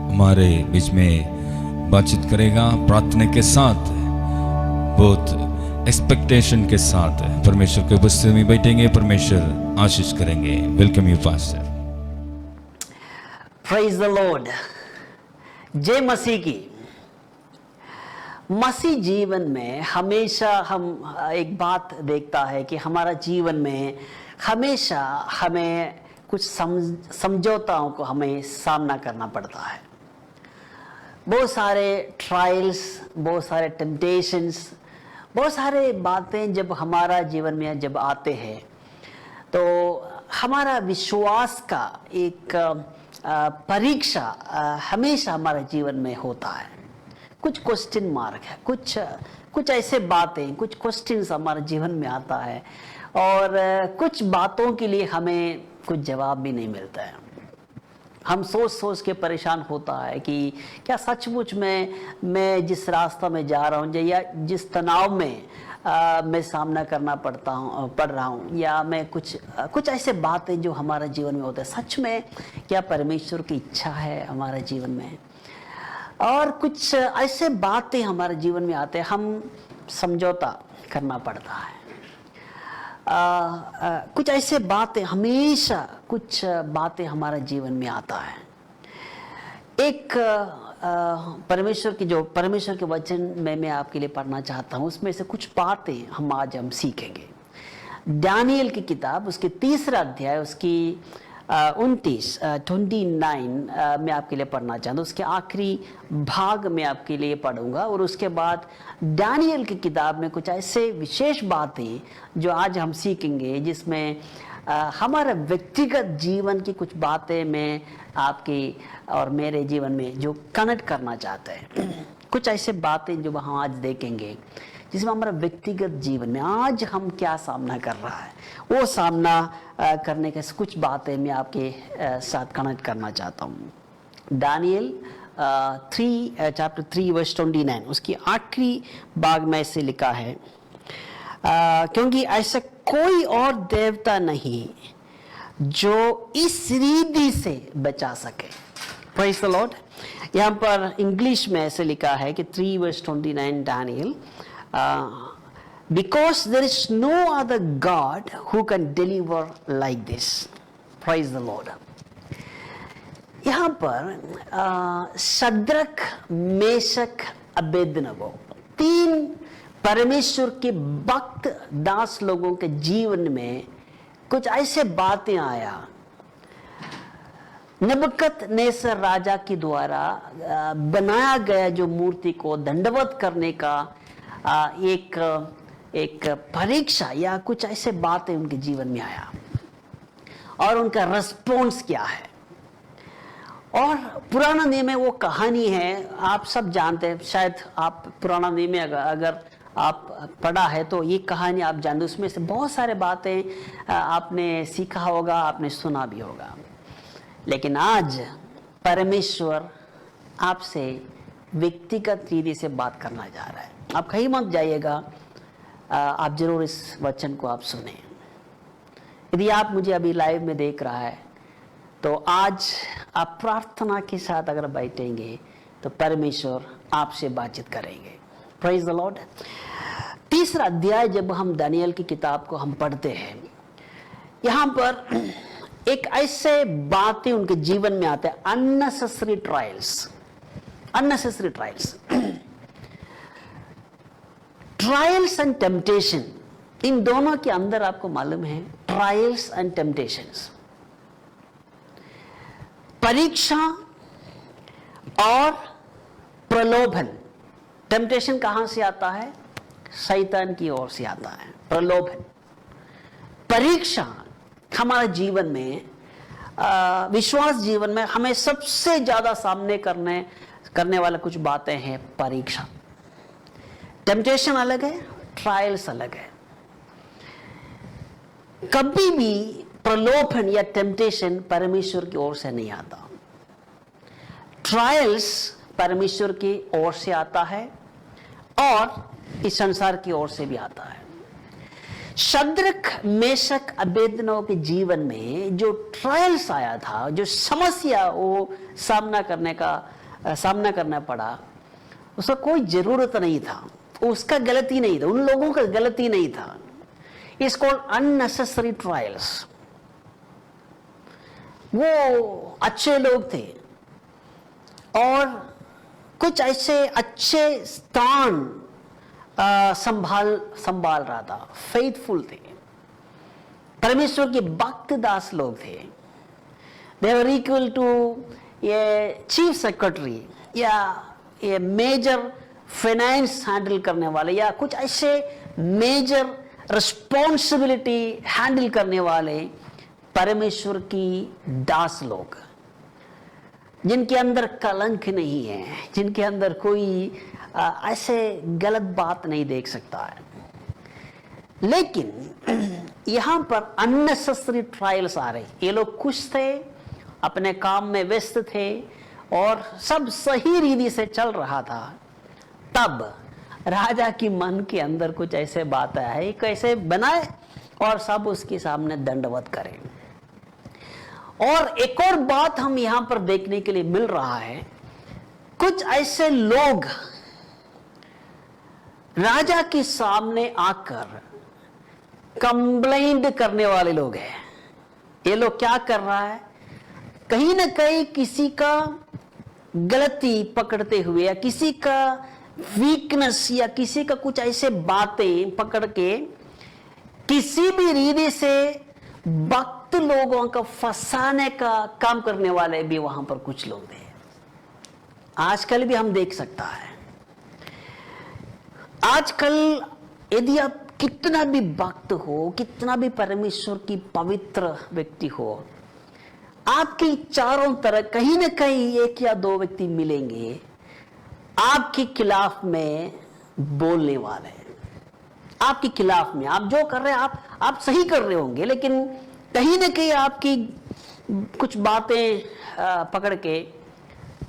हमारे बीच में बातचीत करेगा, प्रार्थना के साथ, बहुत एक्सपेक्टेशन के साथ परमेश्वर के उपस्थिति में बैठेंगे, परमेश्वर आशीष करेंगे। Welcome you pastor. Praise the Lord. जय मसीह की। मसीह जीवन में हमेशा हम एक बात देखता है कि हमारा जीवन में हमेशा हमें कुछ समझौताओं को हमें सामना करना पड़ता है। बहुत सारे ट्रायल्स, बहुत सारे टेम्पटेशंस, बहुत सारे बातें जब हमारा जीवन में जब आते हैं तो हमारा विश्वास का एक परीक्षा हमेशा हमारे जीवन में होता है। कुछ क्वेश्चन मार्क है, कुछ ऐसे बातें, कुछ क्वेश्चंस हमारे जीवन में आता है, और कुछ बातों के लिए हमें कुछ जवाब भी नहीं मिलता है। हम सोच के परेशान होता है कि क्या सचमुच में मैं जिस रास्ता में जा रहा हूँ या जिस तनाव में मैं सामना करना पड़ रहा हूँ, या मैं कुछ ऐसे बातें जो हमारे जीवन में होते हैं, सच में क्या परमेश्वर की इच्छा है हमारे जीवन में? और कुछ ऐसे बातें हमारे जीवन में आते हैं, हम समझौता करना पड़ता है। कुछ ऐसे बातें, हमेशा कुछ बातें हमारे जीवन में आता है। एक परमेश्वर के वचन में मैं आपके लिए पढ़ना चाहता हूँ, उसमें से कुछ बातें हम सीखेंगे। दानियल की किताब, उसके 3रा अध्याय, उसकी 29 मैं आपके लिए पढ़ना चाहता हूँ। उसके आखिरी भाग में आपके लिए पढ़ूंगा, और उसके बाद दानियल की किताब में कुछ ऐसे विशेष बातें जो आज हम सीखेंगे, जिसमें हमारा व्यक्तिगत जीवन की कुछ बातें मैं आपकी और मेरे जीवन में जो कनेक्ट करना चाहते हैं। कुछ ऐसे बातें जो हम आज देखेंगे जिसमें हमारा व्यक्तिगत जीवन में आज हम क्या सामना कर रहा है, वो सामना करने के कुछ बातें मैं आपके साथ कनेक्ट करना चाहता हूँ। दानियल चैप्टर 3 वर्स 29, उसकी आखिरी भाग में ऐसे लिखा है, क्योंकि ऐसा कोई और देवता नहीं जो इस रीति से बचा सके। Praise the lord. यहाँ पर इंग्लिश में ऐसे लिखा है कि 3 verse 29 Daniel, because there is no other God who can deliver like this. Praise the Lord. यहाँ पर शद्रक, मेशक, अबेदनगो, 3 परमेश्वर के भक्त दास लोगों के जीवन में कुछ ऐसे बातें आया। नबूकदनेस्सर राजा के द्वारा बनाया गया जो मूर्ति को दंडवत करने का एक परीक्षा या कुछ ऐसे बातें उनके जीवन में आया और उनका रिस्पॉन्स क्या है। और पुराना नियम में वो कहानी है, आप सब जानते हैं, शायद आप पुराना नियम में अगर आप पढ़ा है तो ये कहानी आप जानते, उसमें से बहुत सारे बातें आपने सीखा होगा, आपने सुना भी होगा। लेकिन आज परमेश्वर आपसे व्यक्तिगत रीति से बात करना जा रहा है। आप कहीं मत जाइएगा, आप जरूर इस वचन को आप सुने। यदि आप मुझे अभी लाइव में देख रहा है तो आज आप प्रार्थना के साथ अगर बैठेंगे तो परमेश्वर आपसे बातचीत करेंगे। Praise the Lord. तीसरा अध्याय जब हम दानियल की किताब को हम पढ़ते हैं, यहाँ पर एक ऐसे बातें उनके जीवन में आते हैं, unnecessary trials. Unnecessary trials, trials and temptation, इन दोनों के अंदर आपको मालूम है ट्रायल्स एंड टेम्पटेशंस, परीक्षा और प्रलोभन। टेम्पटेशन कहां से आता है? शैतान की ओर से आता है। प्रलोभन, परीक्षा हमारे जीवन में, विश्वास जीवन में हमें सबसे ज्यादा सामने करने वाला कुछ बातें हैं। परीक्षा, टेम्पटेशन अलग है, ट्रायल्स अलग है। कभी भी प्रलोभन या टेम्पटेशन परमेश्वर की ओर से नहीं आता। ट्रायल्स परमेश्वर की ओर से आता है और इस संसार की ओर से भी आता है। शद्रक, मेशक, अबेदनगो के जीवन में जो ट्रायल्स आया था, जो समस्या वो सामना करना पड़ा, उसका कोई जरूरत नहीं था, उसका गलती नहीं था, उन लोगों का गलती नहीं था। It's called unnecessary trials. वो अच्छे लोग थे और कुछ ऐसे अच्छे स्थान संभाल रहा था, फेथफुल थे, परमेश्वर के भक्त दास लोग थे। दे वर इक्वल टू ये चीफ सेक्रेटरी या ये मेजर फाइनेंस हैंडल करने वाले या कुछ ऐसे मेजर रिस्पॉन्सिबिलिटी हैंडल करने वाले परमेश्वर की दास लोग, जिनके अंदर कलंक नहीं है, जिनके अंदर कोई ऐसे गलत बात नहीं देख सकता है। लेकिन यहां पर अननेसेसरी ट्रायल्स आ रहे। ये लोग खुश थे, अपने काम में व्यस्त थे और सब सही रीति से चल रहा था। तब राजा की मन के अंदर कुछ ऐसे बात है, कैसे बनाए और सब उसके सामने दंडवत करें। और एक और बात हम यहां पर देखने के लिए मिल रहा है, कुछ ऐसे लोग राजा के सामने आकर कंप्लेंट करने वाले लोग हैं। ये लोग क्या कर रहा है, कहीं ना कहीं किसी का गलती पकड़ते हुए या किसी का वीकनेस या किसी का कुछ ऐसे बातें पकड़ के किसी भी रीति से भक्त लोगों का फंसाने का काम करने वाले भी वहां पर कुछ लोग थे। आजकल भी हम देख सकता है। आजकल यदि आप कितना भी भक्त हो, कितना भी परमेश्वर की पवित्र व्यक्ति हो, आपके चारों तरफ कहीं ना कहीं एक या दो व्यक्ति मिलेंगे आपके खिलाफ में बोलने वाले, आपके खिलाफ में। आप जो कर रहे हैं आप सही कर रहे होंगे, लेकिन कहीं ना कहीं आपकी कुछ बातें पकड़ के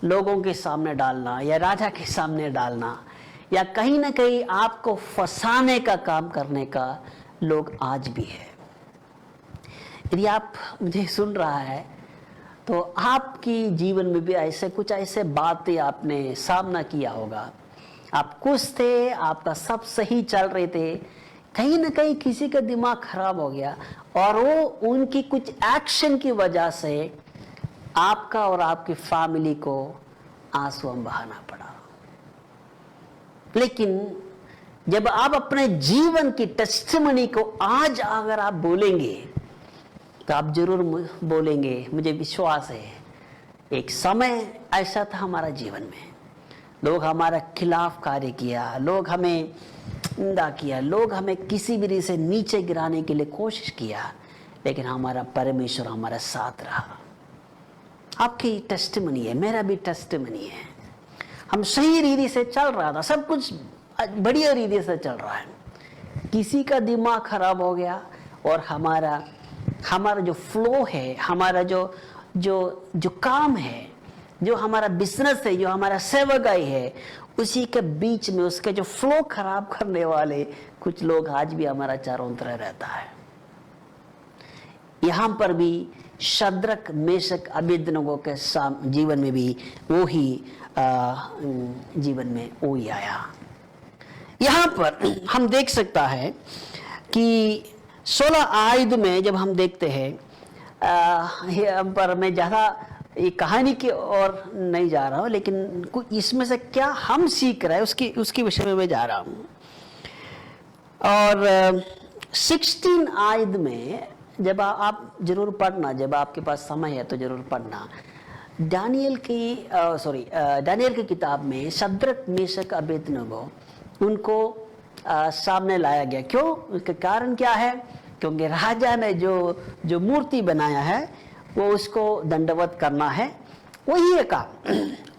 लोगों के सामने डालना या राजा के सामने डालना या कहीं ना कहीं आपको फंसाने का काम करने का लोग आज भी है। यदि आप मुझे सुन रहा है तो आपकी जीवन में भी ऐसे बातें आपने सामना किया होगा। आप खुश थे, आपका सब सही चल रहे थे, कहीं ना कहीं किसी का दिमाग खराब हो गया और वो उनकी कुछ एक्शन की वजह से आपका और आपकी फैमिली को आंसू बहाना पड़ा। लेकिन जब आप अपने जीवन की टेस्टिमनी को आज अगर आप बोलेंगे तो आप जरूर बोलेंगे, मुझे विश्वास है एक समय ऐसा था हमारा जीवन में, लोग हमारा खिलाफ कार्य किया, लोग हमें निंदा किया, लोग हमें किसी भी रीति से नीचे गिराने के लिए कोशिश किया, लेकिन हमारा परमेश्वर हमारा साथ रहा। आपकी टेस्टिमनी है, मेरा भी टेस्टिमनी है। हम सही रीति से चल रहा था, सब कुछ बढ़िया रीति से चल रहा है, किसी का दिमाग खराब हो गया और हमारा जो फ्लो है, हमारा जो काम है, जो हमारा बिजनेस है, जो हमारा सेवकाई है, उसी के बीच में उसके जो फ्लो खराब करने वाले कुछ लोग आज भी हमारा चारों तरफ रहता है। यहां पर भी शद्रक, मेशक, अबेदनगो के जीवन में भी वो ही जीवन में वो ही आया। यहां पर हम देख सकता है कि 16 आयत में जब हम देखते हैं, पर मैं ज़्यादा ये कहानी की ओर नहीं जा रहा हूँ, लेकिन कुछ इसमें से क्या हम सीख रहे हैं उसकी विषय में मैं जा रहा हूँ। और 16 आयत में जब आप जरूर पढ़ना, जब आपके पास समय है तो जरूर पढ़ना, दानियल की किताब में शद्रक, मेशक, अबेदनगो उनको सामने लाया गया। क्यों? उसका कारण क्या है? क्योंकि राजा ने जो मूर्ति बनाया है वो उसको दंडवत करना है, वही है काम।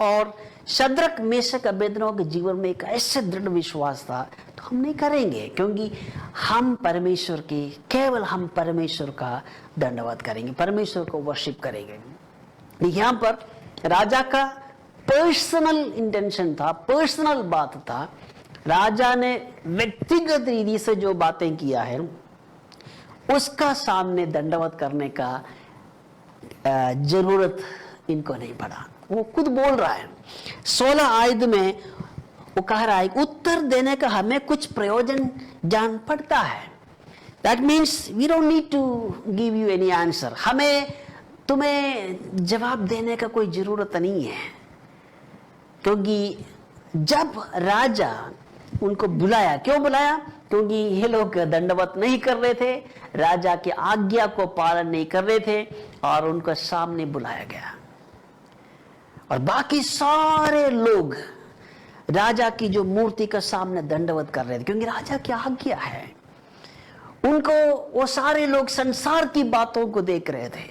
और शद्रक, मेशक, अबेदनगो के जीवन में एक ऐसे दृढ़ विश्वास था, तो हम नहीं करेंगे, क्योंकि हम केवल हम परमेश्वर का दंडवत करेंगे, परमेश्वर को वर्शिप करेंगे। यहाँ पर राजा का पर्सनल इंटेंशन था, पर्सनल बात था। राजा ने व्यक्तिगत रीति से जो बातें किया है उसका सामने दंडवत करने का जरूरत इनको नहीं पड़ा। वो खुद बोल रहा है 16 आयत में, वो कह रहा है उत्तर देने का हमें कुछ प्रयोजन जान पड़ता है। That means we don't need to give you any answer. हमें तुम्हें जवाब देने का कोई जरूरत नहीं है, क्योंकि जब राजा उनको बुलाया, क्यों बुलाया? क्योंकि ये लोग दंडवत नहीं कर रहे थे, राजा की आज्ञा को पालन नहीं कर रहे थे, और उनको सामने बुलाया गया। और बाकी सारे लोग राजा की जो मूर्ति के सामने दंडवत कर रहे थे, क्योंकि राजा की आज्ञा है। उनको वो सारे लोग संसार की बातों को देख रहे थे,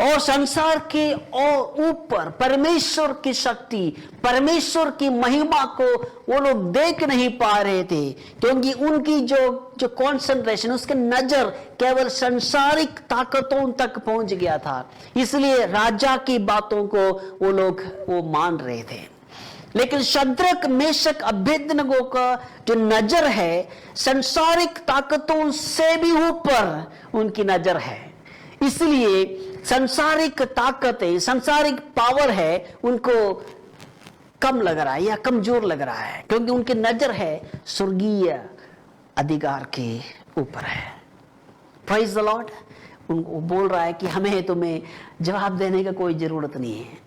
और संसार के और ऊपर परमेश्वर की शक्ति, परमेश्वर की महिमा को वो लोग देख नहीं पा रहे थे, क्योंकि उनकी जो कंसंट्रेशन, उसके नजर केवल सांसारिक ताकतों तक पहुंच गया था। इसलिए राजा की बातों को वो लोग मान रहे थे। लेकिन शद्रक, मेशक, अबेदनगो का जो नजर है, सांसारिक ताकतों से भी ऊपर उनकी नजर है। इसलिए सांसारिक ताकतें, सांसारिक पावर है, उनको कम लग रहा है या कमजोर लग रहा है, क्योंकि उनकी नजर है स्वर्गीय अधिकार के ऊपर है। Praise the Lord. उनको बोल रहा है कि हमें तुम्हें जवाब देने का कोई जरूरत नहीं है।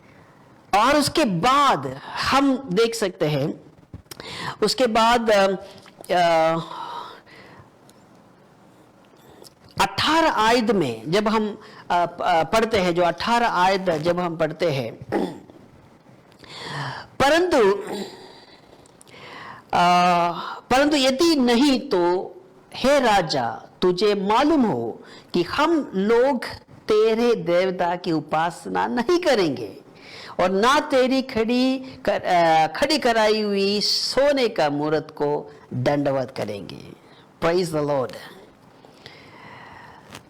और उसके बाद हम देख सकते हैं, उसके बाद 18 आयत में जब हम पढ़ते हैं, जो 18 आयत जब हम पढ़ते हैं, परंतु यदि नहीं तो हे राजा, तुझे मालूम हो कि हम लोग तेरे देवता की उपासना नहीं करेंगे और ना तेरी खड़ी कराई हुई सोने का मूर्त को दंडवत करेंगे। Praise the Lord.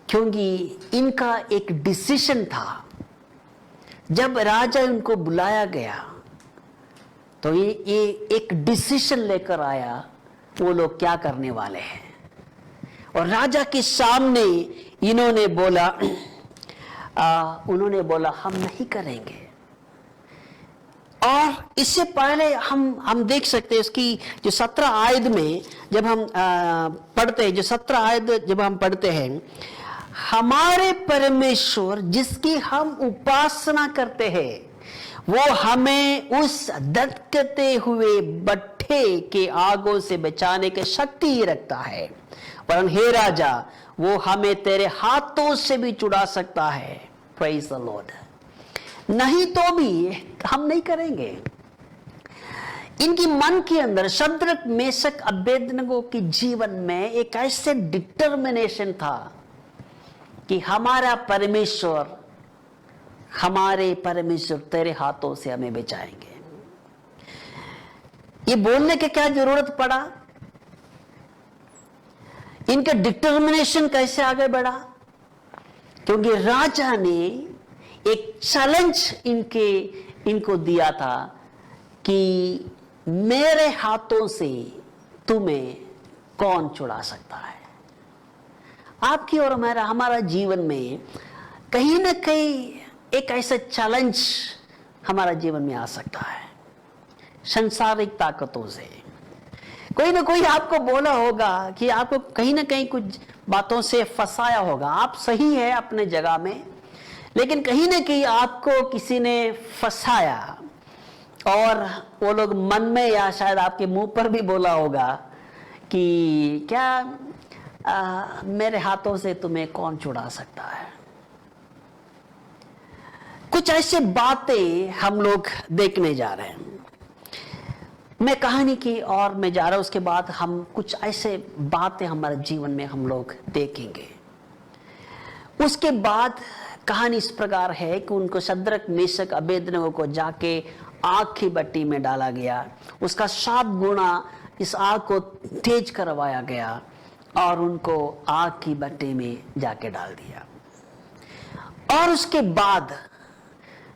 क्योंकि इनका एक डिसीजन था, जब राजा उनको बुलाया गया तो ये एक डिसीजन लेकर आया वो लोग क्या करने वाले हैं। और राजा के सामने इन्होंने बोला उन्होंने बोला हम नहीं करेंगे। और इससे पहले हम देख सकते हैं इसकी जो 17 आयत में जब हम पढ़ते हैं, जो 17 आयत जब हम पढ़ते हैं, हमारे परमेश्वर जिसकी हम उपासना करते हैं वो हमें उस धधकते हुए भट्ठे के आगों से बचाने की शक्ति ही रखता है, वरन हे राजा वो हमें तेरे हाथों से भी छुड़ा सकता है। Praise the Lord. नहीं तो भी हम नहीं करेंगे। इनकी मन के अंदर शद्रक मेशक अबेदनगो के जीवन में एक ऐसे डिटर्मिनेशन था कि हमारे परमेश्वर तेरे हाथों से हमें बचाएंगे। ये बोलने की क्या जरूरत पड़ा? इनका डिटर्मिनेशन कैसे आगे बढ़ा? क्योंकि राजा ने एक चैलेंज इनको दिया था कि मेरे हाथों से तुम्हें कौन छुड़ा सकता है। आपकी और हमारा जीवन में कहीं ना कहीं एक ऐसा चैलेंज हमारा जीवन में आ सकता है सांसारिक ताकतों से। कोई ना कोई आपको बोला होगा कि आपको कहीं ना कहीं कुछ बातों से फंसाया होगा। आप सही है अपने जगह में, लेकिन कहीं ना कहीं आपको किसी ने फंसाया और वो लोग मन में या शायद आपके मुंह पर भी बोला होगा कि क्या मेरे हाथों से तुम्हें कौन छुड़ा सकता है। कुछ ऐसे बातें हम लोग देखने जा रहे हैं। मैं कहानी की और मैं जा रहा हूं, उसके बाद हम कुछ ऐसे बातें हमारे जीवन में हम लोग देखेंगे। उसके बाद कहानी इस प्रकार है कि उनको शद्रक मेशक अबेदनगो को जाके आग की भट्टी में डाला गया। उसका 7 गुना इस आग को तेज करवाया गया और उनको आग की भट्टी में जाके डाल दिया। और उसके बाद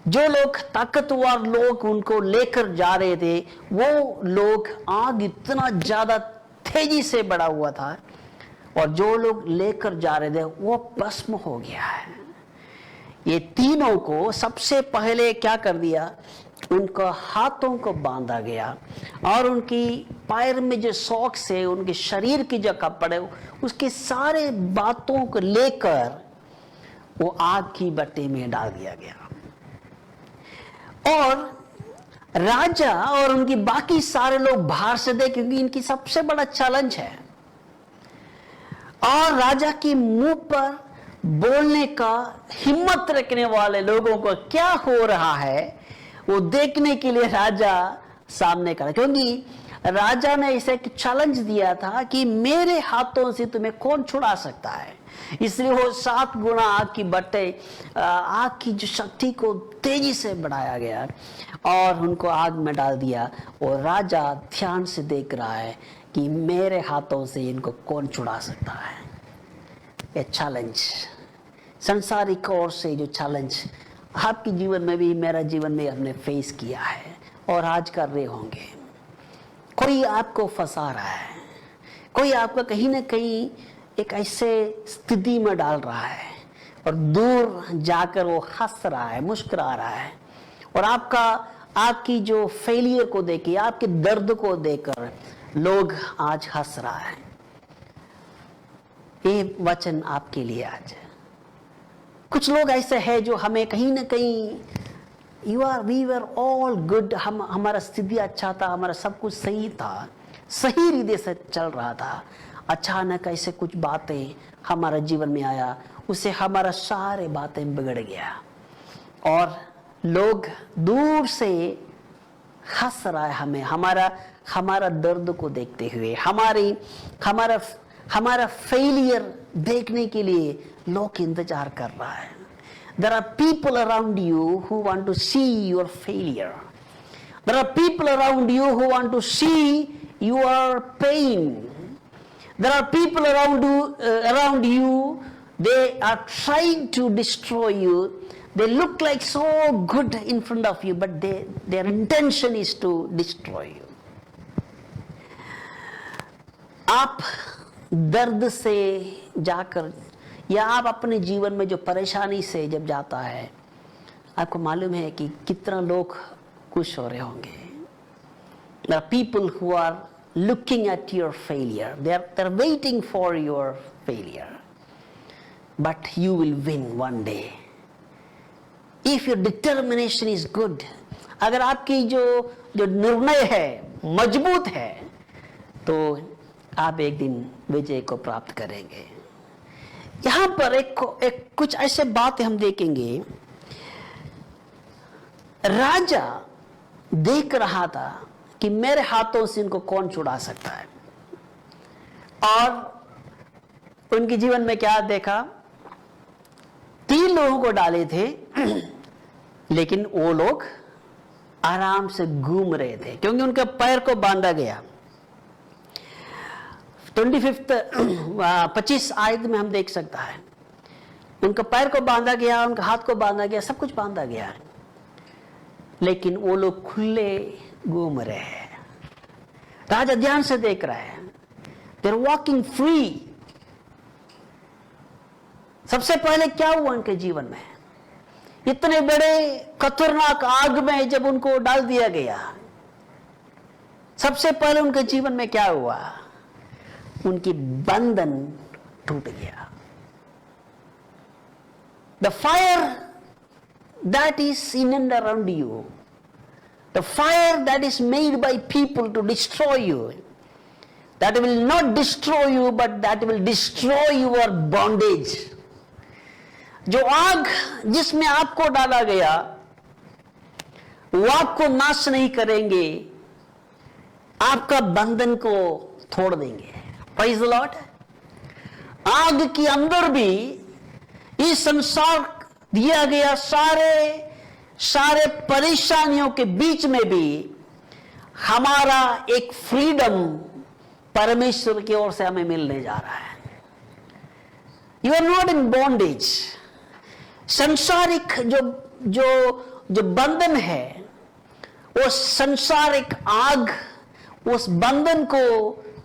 जो लोग ताकतवर लोग उनको लेकर जा रहे थे, वो लोग आग इतना ज्यादा तेजी से बढ़ा हुआ था और जो लोग लेकर जा रहे थे वो भस्म हो गया है। ये तीनों को सबसे पहले क्या कर दिया, उनको हाथों को बांधा गया और उनकी पैर में जो सॉक्स है, उनके शरीर की जो कपड़े, उसके सारे बातों को लेकर वो आग की भट्टी में डाल दिया गया। और राजा और उनकी बाकी सारे लोग बाहर से देख, क्योंकि इनकी सबसे बड़ा चैलेंज है। और राजा के मुंह पर बोलने का हिम्मत रखने वाले लोगों को क्या हो रहा है वो देखने के लिए राजा सामने खड़ा, क्योंकि राजा ने इसे एक चैलेंज दिया था कि मेरे हाथों से तुम्हें कौन छुड़ा सकता है। इसलिए वो 7 गुना आग की भट्टे, आग की जो शक्ति को तेजी से बढ़ाया गया और उनको आग में डाल दिया। और राजा ध्यान से देख रहा है कि मेरे हाथों से इनको कौन छुड़ा सकता है। ये चैलेंज, संसारिक ओर से जो चैलेंज आपके जीवन में भी, मेरा जीवन में हमने फेस किया है और आज कर रहे होंगे। कोई आपको फंसा रहा है, कोई आपका कहीं ना कहीं एक ऐसे स्थिति में डाल रहा है और दूर जाकर वो हंस रहा है, मुस्कुरा रहा है और आपकी जो फेलियर को देख, आपके दर्द को देखकर लोग आज हंस रहा है। ये वचन आपके लिए आज। कुछ लोग ऐसे हैं जो हमें कहीं ना कहीं वी वर ऑल गुड, हमारा स्थिति अच्छा था, हमारा सब कुछ सही था, सही रीते से चल रहा था। अचानक ऐसे कुछ बातें हमारा जीवन में आया, उससे हमारा सारे बातें बिगड़ गया और लोग दूर से हंस रहा है हमें, हमारा दर्द को देखते हुए, हमारा फेलियर देखने के लिए लोग इंतजार कर रहा है। There are people around you who want to see your failure. There are people around you who want to see your pain. There are people around you, they are trying to destroy you. They look like so good in front of you, but their intention is to destroy you. आप दर्द से जाकर या आप अपने जीवन में जो परेशानी से जब जाता है, आपको मालूम है कि कितना लोग खुश हो रहे होंगे. There are people who are looking at your failure. They're waiting for your failure. But you will win one day. If your determination is good, अगर आपकी जो निर्णय है मजबूत है, तो आप एक दिन विजय को प्राप्त करेंगे. यहां पर एक कुछ ऐसे बातें हम देखेंगे. राजा देख रहा था कि मेरे हाथों से इनको कौन छुड़ा सकता है, और उनके जीवन में क्या देखा? 3 लोगों को डाले थे, लेकिन वो लोग आराम से घूम रहे थे क्योंकि उनके पैर को बांधा गया. 25 आयत में हम देख सकता है, उनका पैर को बांधा गया, उनका हाथ को बांधा गया, सब कुछ बांधा गया, लेकिन वो लोग खुले घूम रहे हैं. राजा ध्यान से देख रहा है. They're walking free. सबसे पहले क्या हुआ उनके जीवन में? इतने बड़े खतरनाक आग में जब उनको डाल दिया गया, सबसे पहले उनके जीवन में क्या हुआ? उनकी बंधन टूट गया. The fire that is in and around you, the fire that is made by people to destroy you, that will not destroy you, but that will destroy your bondage. जो आग जिसमें आपको डाला गया, वो आपको नाश नहीं करेंगे, आपका बंधन को तोड़ देंगे. Praise the Lord. आग के अंदर भी इस संसार दिया गया सारे परेशानियों के बीच में भी हमारा एक फ्रीडम परमेश्वर की ओर से हमें मिलने जा रहा है. You are not in bondage. संसारिक जो बंधन है, वो संसारिक आग उस बंधन को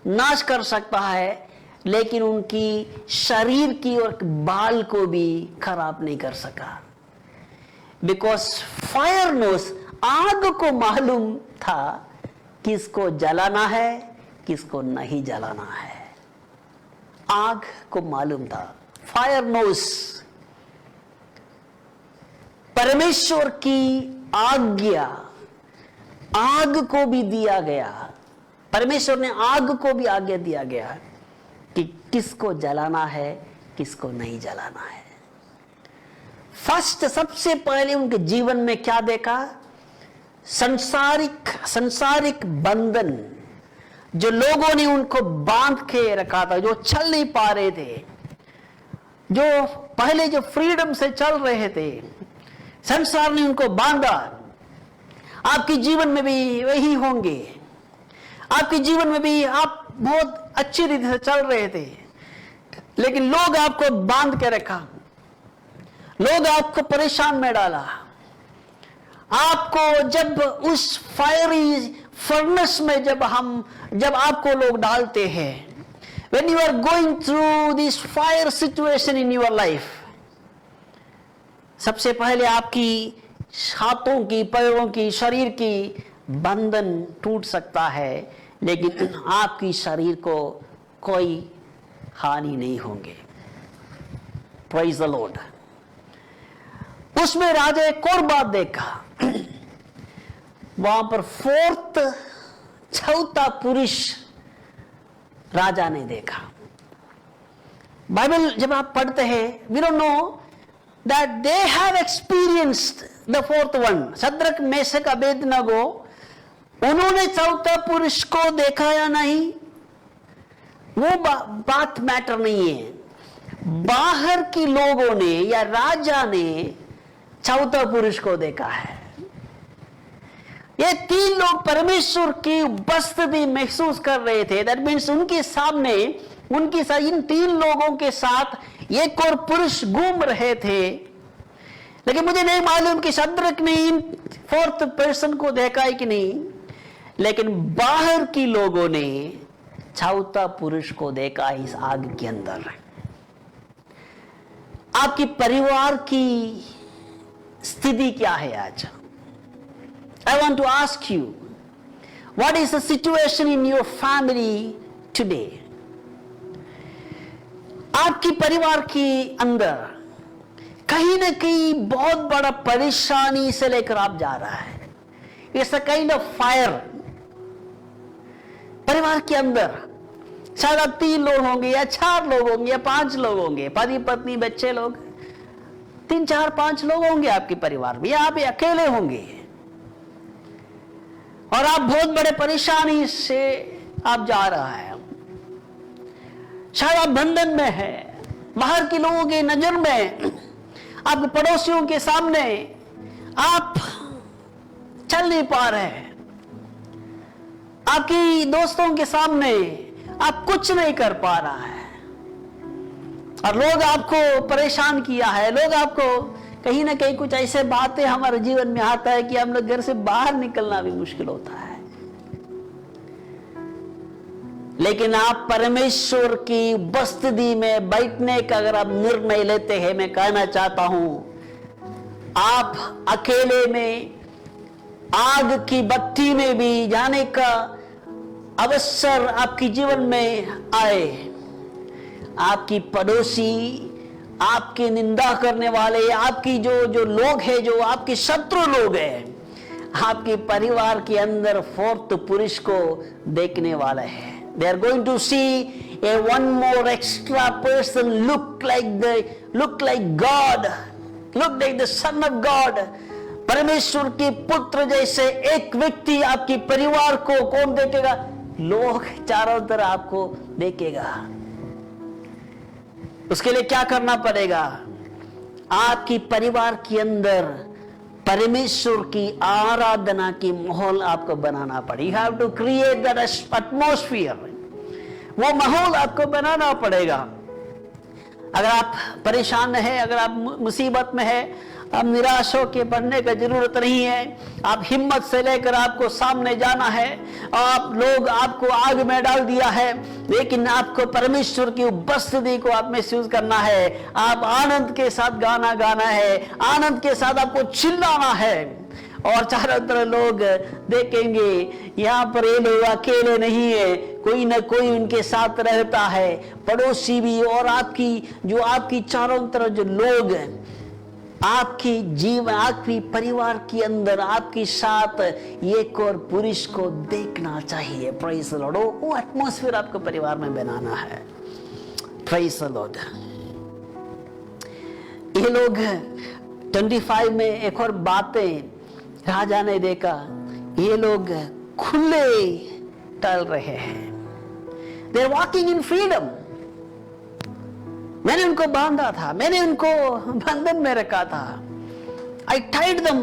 नाश कर सकता है, लेकिन उनकी शरीर की और बाल को भी खराब नहीं कर सका. बिकॉज फायर नोस, आग को मालूम था किसको जलाना है, किसको नहीं जलाना है. आग को मालूम था. Fire knows. परमेश्वर की आज्ञा आग को भी दिया गया. परमेश्वर ने आग को भी आज्ञा दिया गया कि किसको जलाना है, किसको नहीं जलाना है. फर्स्ट, सबसे पहले उनके जीवन में क्या देखा? संसारिक बंधन जो लोगों ने उनको बांध के रखा था, जो चल नहीं पा रहे थे, जो पहले जो फ्रीडम से चल रहे थे, संसार ने उनको बांधा. आपके जीवन में भी वही होंगे. आपके जीवन में भी आप बहुत अच्छी रीति से चल रहे थे, लेकिन लोग आपको बांध के रखा, लोग आपको परेशान में डाला. आपको जब उस फायरी फर्नेस में जब आपको लोग डालते हैं, when you are going through this fire situation in your life, सबसे पहले आपकी हाथों की, पैरों की, शरीर की बंधन टूट सकता है, लेकिन आपकी शरीर को कोई हानि नहीं होंगे. Praise the Lord. उसमें राजा एक और बात देखा. वहां पर चौथा पुरुष राजा ने देखा. बाइबल जब आप पढ़ते हैं, we don't know that they have experienced the fourth one. Shadrach, Meshach, Abednego, उन्होंने चौथा पुरुष को देखा या नहीं, वो बात मैटर नहीं है. बाहर के लोगों ने या राजा ने चौथा पुरुष को देखा है. ये 3 लोग परमेश्वर की उपस्थिति महसूस कर रहे थे. दैट मीन्स उनके सामने, उनके साथ, इन 3 लोगों के साथ एक और पुरुष घूम रहे थे, लेकिन मुझे नहीं मालूम कि शद्रक ने इन फोर्थ पर्सन को देखा है कि नहीं, लेकिन बाहर की लोगों ने चौथा पुरुष को देखा इस आग के अंदर। आपकी परिवार की स्थिति क्या है आज? I want to ask you, what is the situation in your family today? आपकी परिवार के अंदर कहीं ना कहीं बहुत बड़ा परेशानी से लेकर आप जा रहा है। It's a kind of fire। परिवार के अंदर शायद आप 3 लोग होंगे या 4 लोग होंगे या 5 लोग होंगे, पति पत्नी बच्चे लोग, 3 4 5 लोग होंगे आपके परिवार में, या आप अकेले होंगे और आप बहुत बड़े परेशानी से आप जा रहा है। शायद आप बंधन में है, बाहर के लोगों की नजर में, आपके पड़ोसियों के सामने आप चल नहीं पा रहे हैं, आपकी दोस्तों के सामने आप कुछ नहीं कर पा रहा है, और लोग आपको परेशान किया है। लोग आपको कहीं ना कहीं कुछ ऐसे बातें हमारे जीवन में आता है कि हम लोग घर से बाहर निकलना भी मुश्किल होता है। लेकिन आप परमेश्वर की उपस्थिति में बैठने का अगर आप निर्णय लेते हैं, मैं कहना चाहता हूं, आप अकेले में आग की बत्ती में भी जाने का अवसर आपके जीवन में आए। आपकी पड़ोसी, आपकी निंदा करने वाले, आपकी जो लोग हैं, जो आपके शत्रु लोग हैं, आपके परिवार के अंदर फोर्थ पुरुष को देखने वाला है। They are going to see a one more extra person look like God, look like the Son of God। परमेश्वर के पुत्र जैसे एक व्यक्ति आपके परिवार को कौन देखेगा? लोग चारों तरफ आपको देखेगा। उसके लिए क्या करना पड़ेगा? आपकी परिवार के अंदर परमेश्वर की आराधना की माहौल आपको बनाना पड़ेगा। You have to create that atmosphere। वो माहौल आपको बनाना पड़ेगा। अगर आप परेशान है, अगर आप मुसीबत में है, आप निराश होकर पढ़ने का जरूरत नहीं है। आप हिम्मत से लेकर आपको सामने जाना है। आप लोग आपको आग में डाल दिया है, लेकिन आपको परमेश्वर की उपस्थिति को आप महसूस करना है। आप आनंद के साथ गाना गाना है, आनंद के साथ आपको चिल्लाना है, और चारों तरफ लोग देखेंगे यहाँ पर ये लोग अकेले नहीं है, कोई ना कोई उनके साथ रहता है, पड़ोसी भी, और आपकी चारों तरफ जो लोग आपकी जीवन, आपकी परिवार के अंदर आपके साथ एक और पुरुष को देखना चाहिए। Praise the Lord. वो एटमॉस्फेयर आपको परिवार में बनाना है। Praise the Lord. ये लोग 25 में एक और बातें राजा ने देखा, ये लोग खुले टहल रहे हैं। They are walking in freedom। मैंने उनको बांधा था, मैंने उनको बंधन में रखा था। I tied them।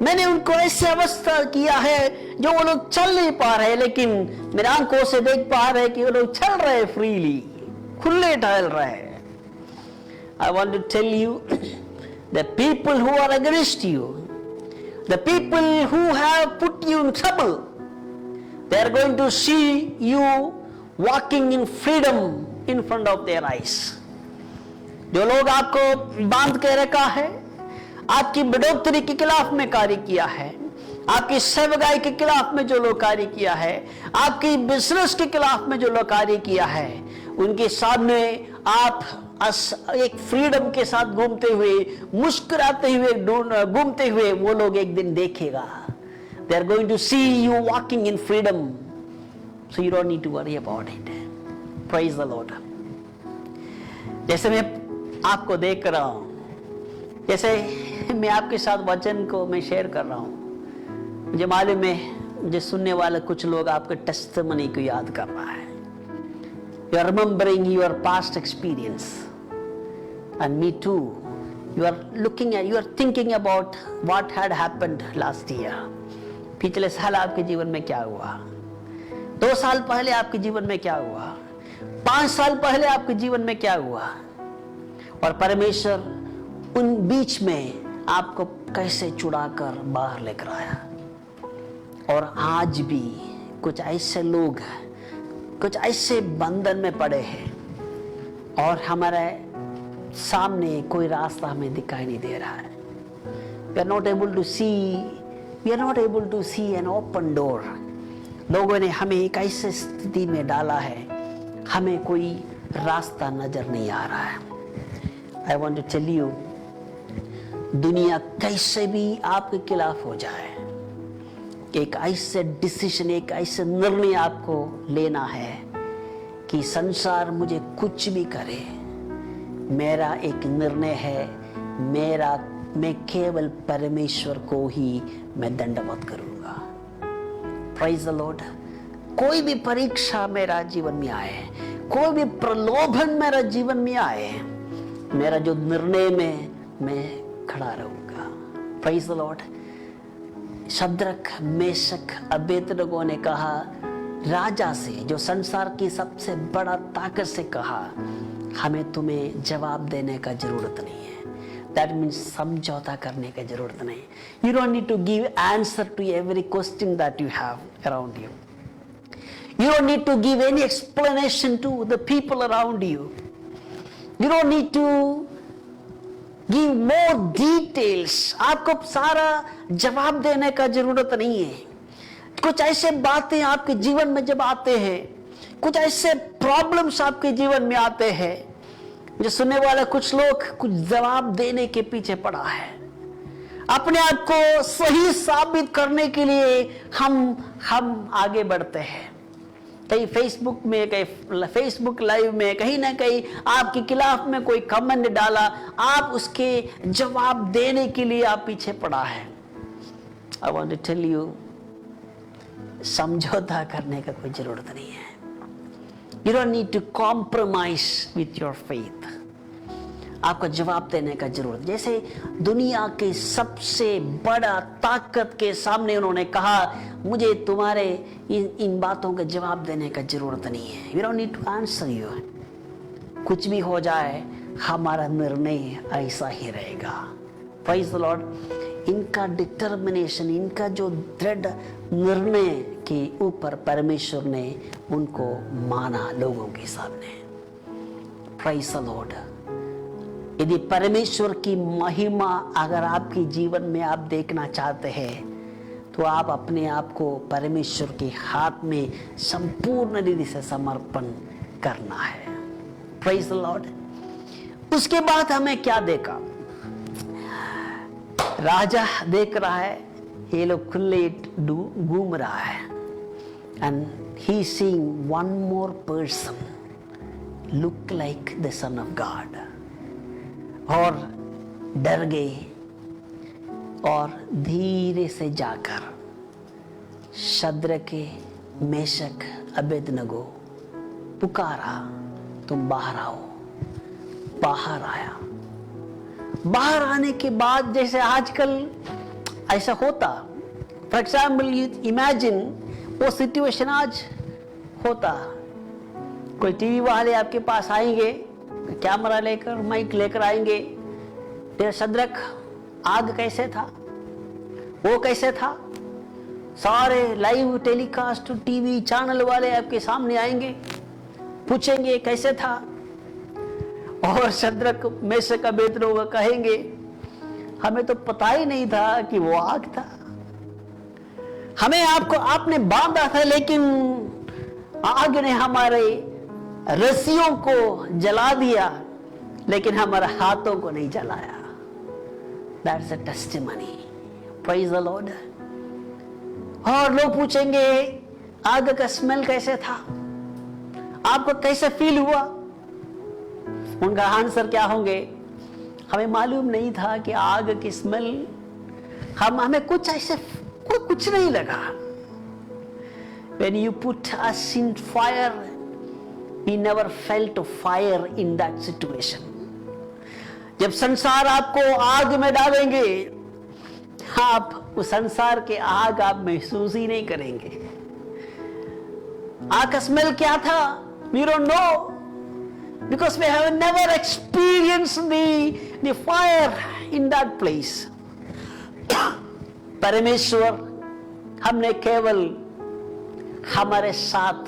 मैंने उनको ऐसे अवस्था किया है जो वो लोग चल नहीं पा रहे, लेकिन मेरे आंखों से देख पा रहे कि वो लोग चल रहे फ्रीली, खुले टहल रहे। I want to tell you, the people who are against you, the people who have put you in trouble, they are going to see you walking in freedom in front of their eyes। जो लोग आपको बांध के रखा है, आपकी बढ़ोतरी के खिलाफ में कार्य किया है, आपकी सेवकाई के खिलाफ में जो लोग कार्य किया है, आपकी बिजनेस के खिलाफ में जो लोग कार्य किया है, उनके सामने आप एक फ्रीडम के साथ घूमते हुए, मुस्कुराते हुए, घूमते हुए वो लोग एक दिन देखेगा। They are going to see you walking in freedom, so you don't need to worry about it। Praise the Lord। जैसे मैं आपको देख रहा हूं, जैसे मैं आपके साथ वचन को मैं शेयर कर रहा हूं, मुझे मालूम है मुझे सुनने वाले कुछ लोग आपके टेस्टिमनी को याद कर रहा है। You are remembering your past experience, and me too। You are thinking about what had happened last year। पिछले साल आपके जीवन में क्या हुआ, 2 साल पहले आपके जीवन में क्या हुआ, 5 साल पहले आपके जीवन में क्या हुआ। और परमेश्वर उन बीच में आपको कैसे छुड़ाकर बाहर लेकर आया। और आज भी कुछ ऐसे लोग हैं, कुछ ऐसे बंधन में पड़े हैं और हमारे सामने कोई रास्ता हमें दिखाई नहीं दे रहा है। We are not able to see an open door. लोगों ने हमें एक ऐसी स्थिति में डाला है, हमें कोई रास्ता नजर नहीं आ रहा है। I want to tell you, दुनिया कैसे भी आपके खिलाफ हो जाए, एक ऐसे डिसीजन, एक ऐसे निर्णय आपको लेना है कि संसार मुझे कुछ भी करे, मेरा एक निर्णय है, मैं केवल परमेश्वर को ही मैं दंडवत करूंगा। Praise the Lord. कोई भी परीक्षा मेरा जीवन में आए, कोई भी प्रलोभन मेरा जीवन में आए, मेरा जो निर्णय में मैं खड़ा रहूंगा। Praise the Lord. Shadrach, Meshach, Abednego ने कहा राजा से, जो संसार की सबसे बड़ा ताकत से कहा, हमें तुम्हें जवाब देने का जरूरत नहीं है। That means समझौता करने की जरूरत नहीं। You don't need to give answer to every question that you have around you. You don't need to give any explanation to the people around you. You don't need to give more details. आपको सारा जवाब देने का जरूरत नहीं है। कुछ ऐसे बातें आपके जीवन में जब आते हैं, कुछ ऐसे प्रॉब्लम्स आपके जीवन में आते हैं, जो सुनने वाले कुछ लोग कुछ जवाब देने के पीछे पड़ा है, अपने आप को सही साबित करने के लिए हम आगे बढ़ते हैं। कहीं फेसबुक में, कहीं फेसबुक लाइव में, कहीं ना कहीं आपके खिलाफ में कोई कमेंट डाला, आप उसके जवाब देने के लिए आप पीछे पड़ा है। I want to tell you, समझौता करने का कोई जरूरत नहीं है। You don't need to compromise with your faith. आपको जवाब देने का जरूरत, जैसे दुनिया के सबसे बड़ा ताकत के सामने उन्होंने कहा, मुझे तुम्हारे इन बातों का जवाब देने का जरूरत नहीं है। We don't need to answer you. कुछ भी हो जाए, हमारा निर्णय ऐसा ही रहेगा। Praise the Lord. इनका डिटर्मिनेशन, इनका जो दृढ़ निर्णय के ऊपर परमेश्वर ने उनको माना लोगों के सामने। Praise the Lord. यदि परमेश्वर की महिमा अगर आपके जीवन में आप देखना चाहते हैं, तो आप अपने आप को परमेश्वर के हाथ में संपूर्ण रीति से समर्पण करना है। Praise the Lord. उसके बाद हमें क्या देखा? राजा देख रहा है, ये लोग खुले घूम रहा है, and he seeing one more person look like the Son of God, और डर गए और धीरे से जाकर शद्रक, मेशक, अबेदनगो पुकारा, तुम बाहर आओ। बाहर आया। बाहर आने के बाद, जैसे आजकल ऐसा होता, फॉर एग्जाम्पल यू इमेजिन वो सिचुएशन आज होता, कोई टीवी वाले आपके पास आएंगे, कैमरा लेकर, माइक लेकर आएंगे, तेरा शद्रक आग कैसे था, वो कैसे था, सारे लाइव टेलीकास्ट टीवी चैनल वाले आपके सामने आएंगे, पूछेंगे कैसे था, और शद्रक, मेशक, अबेदनगो कहेंगे हमें तो पता ही नहीं था कि वो आग था, हमें आपने बांधा था, लेकिन आग ने हमारे रस्सियों को जला दिया, लेकिन हमारे हाथों को नहीं जलाया। That's a testimony. Praise the Lord. और लोग पूछेंगे आग का स्मेल कैसे था, आपको कैसे फील हुआ? उनका आंसर क्या होंगे? हमें मालूम नहीं था कि आग की स्मेल, हमें कुछ ऐसे कुछ नहीं लगा। When you put us in fire, we never felt fire in that situation. जब संसार आपको आग में डालेंगे, आप उस संसार के आग आप महसूस ही नहीं करेंगे। आग का स्मेल क्या था? We don't know. because we have never experienced the fire in that place. परमेश्वर, हमने केवल हमारे साथ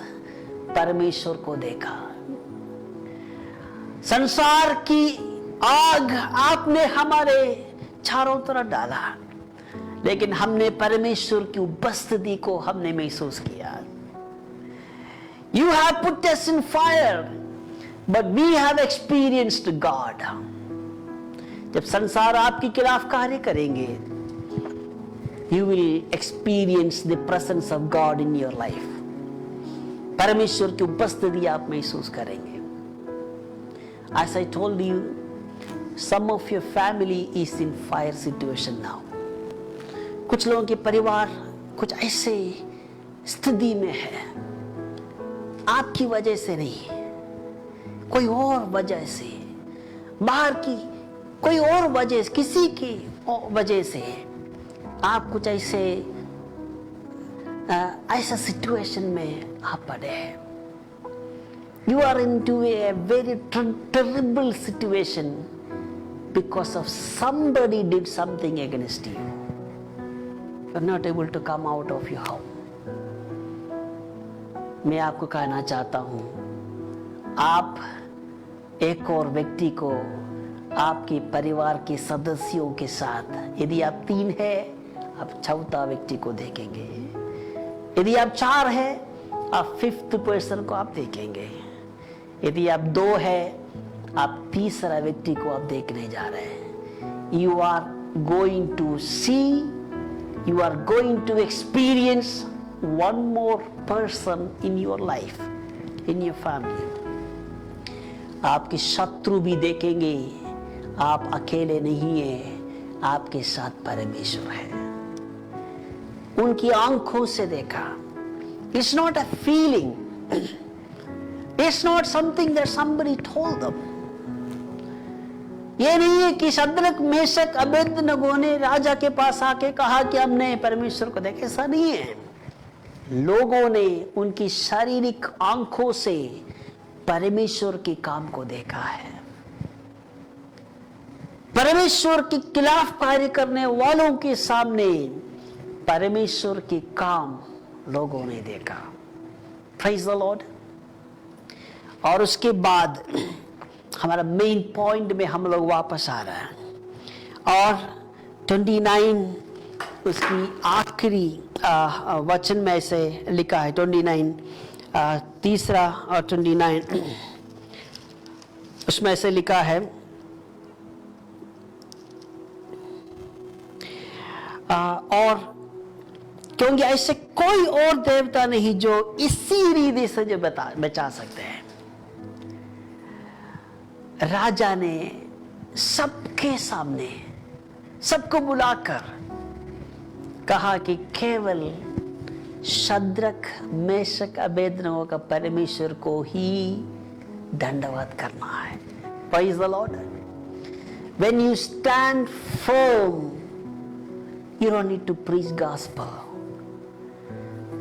परमेश्वर को देखा। संसार की आग आपने हमारे चारों तरफ डाला, लेकिन हमने परमेश्वर की उपस्थिति को हमने महसूस किया। You have put us in fire, but we have experienced God. जब संसार आपके खिलाफ कार्य करेंगे, you will experience the presence of God in your life. परमेश्वर की उपस्थिति आप महसूस करेंगे। As I told you, some of your family is in fire situation now. कुछ लोगों के परिवार कुछ ऐसे स्थिति में है, आपकी वजह से नहीं, कोई और वजह से, बाहर की कोई और वजह से, किसी की वजह से आप कुछ ऐसा सिचुएशन में आप पड़े हैं। You are into a very terrible situation because of somebody did something against you. You are not able to come out of your home. मैं आपको कहना चाहता हूं, आप एक और व्यक्ति को आपके परिवार के सदस्यों के साथ, यदि आप 3 हैं, आप चौथा व्यक्ति को देखेंगे। यदि आप 4 हैं, आप 5th पर्सन को आप देखेंगे। यदि आप 2 हैं, आप तीसरा व्यक्ति को आप देखने जा रहे हैं। You are going to see, you are going to experience one more person in your life, in your family. आपके शत्रु भी देखेंगे, आप अकेले नहीं हैं, आपके साथ परमेश्वर है। उनकी आंखों से देखा। It's not a feeling. It's not something that somebody told them. ये नहीं है कि शद्रक, मेशक, अबेदनगो ने राजा के पास आके कहा कि हमने परमेश्वर को देखा। ऐसा नहीं है। लोगों ने उनकी शारीरिक आंखों से परमेश्वर के काम को देखा है। परमेश्वर के खिलाफ कार्य करने वालों के सामने परमेश्वर के काम लोगों ने देखा। Praise the Lord. और उसके बाद हमारा मेन पॉइंट में हम लोग वापस आ रहे हैं, और 29 उसकी आखिरी वचन में ऐसे लिखा है। 29 तीसरा और 29 उसमें ऐसे लिखा है, और क्योंकि ऐसे कोई और देवता नहीं जो इसी रीति से जो बचा सकते हैं। राजा ने सबके सामने सबको बुलाकर कहा कि केवल शद्रक, मेशक, अबेदनगो का परमेश्वर को ही दंडवत करना है। Praise the Lord. When you stand firm, you don't need to preach gospel.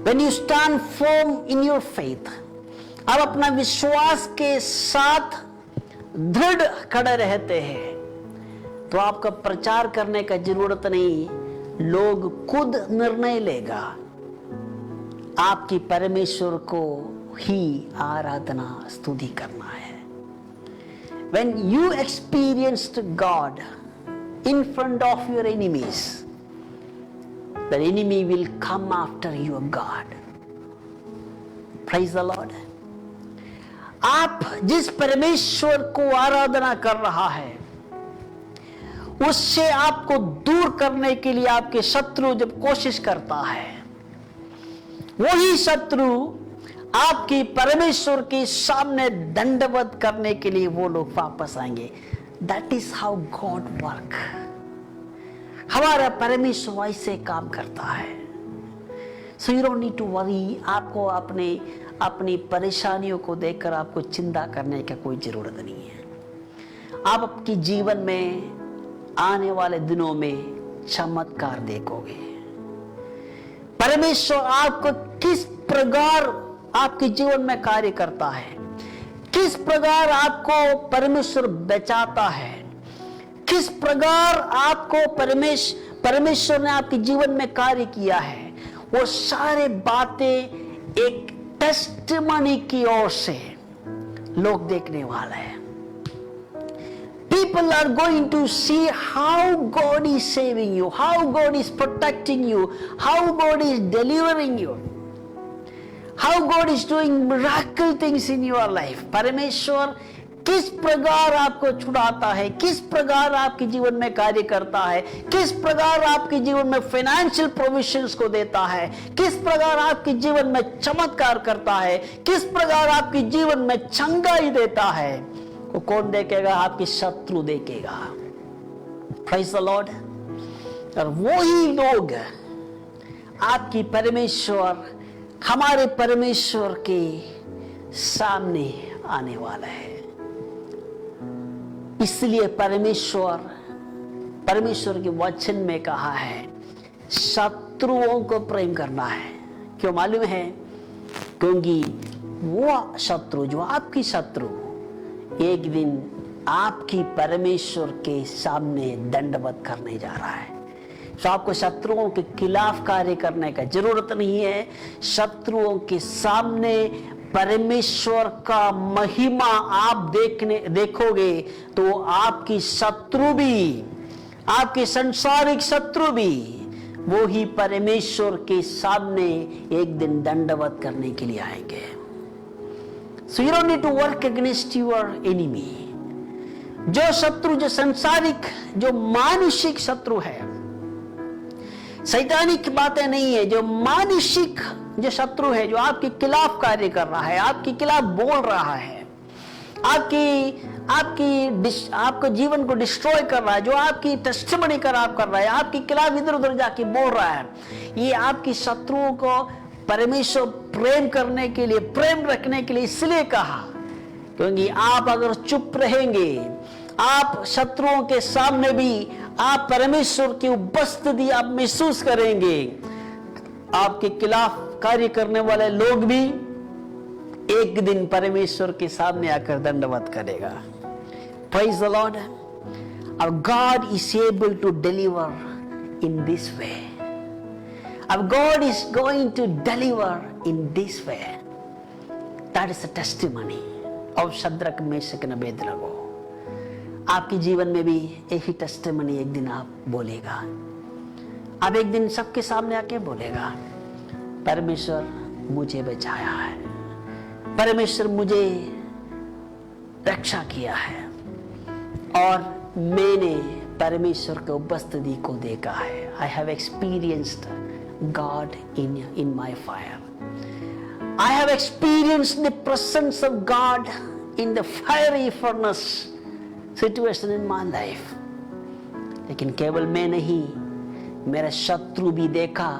When you stand firm in your faith, आप अपना विश्वास के साथ दृढ़ खड़े रहते हैं, तो आपका प्रचार करने का जरूरत नहीं, लोग खुद निर्णय लेगा। आपकी परमेश्वर को ही आराधना स्तुति करना है। When you experienced God in front of your enemies, the enemy will come after your God. Praise the Lord. आप जिस परमेश्वर को आराधना कर रहा है, उससे आपको दूर करने के लिए आपके शत्रु जब कोशिश करता है, वही शत्रु आपकी परमेश्वर के सामने दंडवत करने के लिए वो लोग वापस आएंगे। That is how God work. हमारा परमेश्वर ऐसे काम करता है। So you don't need to worry. आपको अपनी परेशानियों को देखकर आपको चिंता करने का कोई जरूरत नहीं है। आप आपके जीवन में आने वाले दिनों में चमत्कार देखोगे। परमेश्वर आपको किस प्रकार आपके जीवन में कार्य करता है, किस प्रकार आपको परमेश्वर बचाता है, किस प्रकार आपको परमेश्वर ने आपके जीवन में कार्य किया है, वो सारे बातें एक टेस्टिमनी की ओर से लोग देखने वाले हैं। People are going to see how God is saving you, how God is protecting you, how God is delivering you, how God is doing miracle things in your life. परमेश्वर किस प्रकार आपको छुड़ाता है, किस प्रकार आपके जीवन में कार्य करता है, किस प्रकार आपके जीवन में फाइनेंशियल प्रोविजंस को देता है, किस प्रकार आपके जीवन में चमत्कार करता है, किस प्रकार आपके जीवन में चंगाई देता है, वो कौन देखेगा? आपके शत्रु देखेगा। Praise the Lord. और वही लोग आपकी परमेश्वर, हमारे परमेश्वर के सामने आने वाला है। इसलिए परमेश्वर के वचन में कहा है शत्रुओं को प्रेम करना है। क्यों मालूम है? क्योंकि वो शत्रु, जो आपकी शत्रु, एक दिन आपकी परमेश्वर के सामने दंडवत करने जा रहा है। तो आपको शत्रुओं के खिलाफ कार्य करने का जरूरत नहीं है। शत्रुओं के सामने परमेश्वर का महिमा आप देखोगे तो आपकी शत्रु भी, आपके संसारिक शत्रु भी, वो ही परमेश्वर के सामने एक दिन दंडवत करने के लिए आएंगे। So you don't need to work against your enemy. जो शत्रु, जो संसारिक, जो मानुषिक शत्रु है, सैतानिक बातें नहीं है, जो मानुषिक जो शत्रु है, जो आपके खिलाफ कार्य कर रहा है, आपके खिलाफ बोल रहा है, आपके जीवन को डिस्ट्रॉय कर रहा है, जो आपकी टेस्टिमनी खराब कर रहा है, आपके खिलाफ इधर उधर जाके बोल रहा है, ये आपकी शत्रुओं को परमेश्वर प्रेम करने के लिए, प्रेम रखने के लिए इसलिए कहा, क्योंकि आप अगर चुप रहेंगे, आप शत्रुओं के सामने भी आप परमेश्वर की उपस्थिति आप महसूस करेंगे, आपके खिलाफ कार्य करने वाले लोग भी एक दिन परमेश्वर के सामने आकर दंडवत करेगा। Praise the Lord. Our God is able to deliver in this way. Our God is going to deliver in this way. That is a testimony of Shadrach, Meshach, Abednego. आपके जीवन में भी यही टेस्टिमनी एक दिन आप बोलेगा। आप एक दिन सबके सामने आके बोलेगा, परमेश्वर मुझे बचाया है, परमेश्वर मुझे रक्षा किया है, और मैंने परमेश्वर के उपस्थिति को देखा है। I have experienced God in my fire. I have experienced the presence of God in the fiery furnace situation in my life. लेकिन केवल मैं नहीं, मेरा शत्रु भी देखा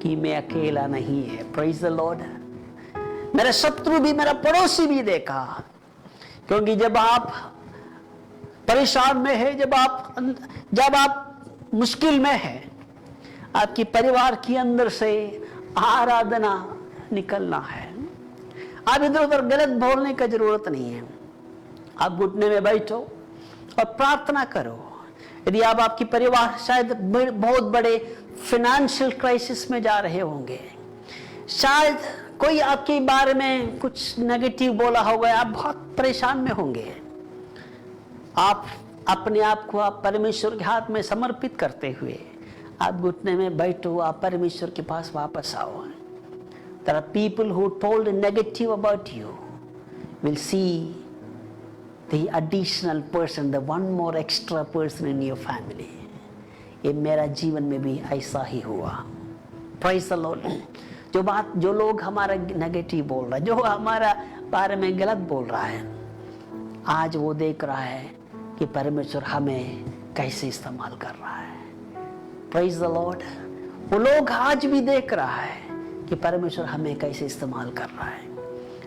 कि मैं अकेला नहीं है। Praise the Lord. मेरा शत्रु भी, मेरा पड़ोसी भी देखा, क्योंकि जब आप परेशान में है, जब आप मुश्किल में है, आपकी परिवार के अंदर से आराधना निकलना है। आप इधर उधर गलत बोलने का जरूरत नहीं है। आप घुटने में बैठो और प्रार्थना करो। यदि आप, आपकी परिवार शायद बहुत बड़े फाइनेंशियल क्राइसिस में जा रहे होंगे, शायद कोई आपके बारे में कुछ नेगेटिव बोला होगा, आप बहुत परेशान में होंगे, आप अपने आप को आप परमेश्वर के हाथ में समर्पित करते हुए आप घुटने में बैठो, आप परमेश्वर के पास वापस आओ। There are people who told negative about you will see the additional person, the one more extra person in your family. ये मेरा जीवन में भी ऐसा ही हुआ। Praise the Lord. जो लोग हमारा नेगेटिव बोल रहा है, जो हमारा बारे में गलत बोल रहा है, आज वो देख रहा है कि परमेश्वर हमें कैसे इस्तेमाल कर रहा है। Praise the Lord. वो लोग आज भी देख रहा है कि परमेश्वर हमें कैसे इस्तेमाल कर रहा है।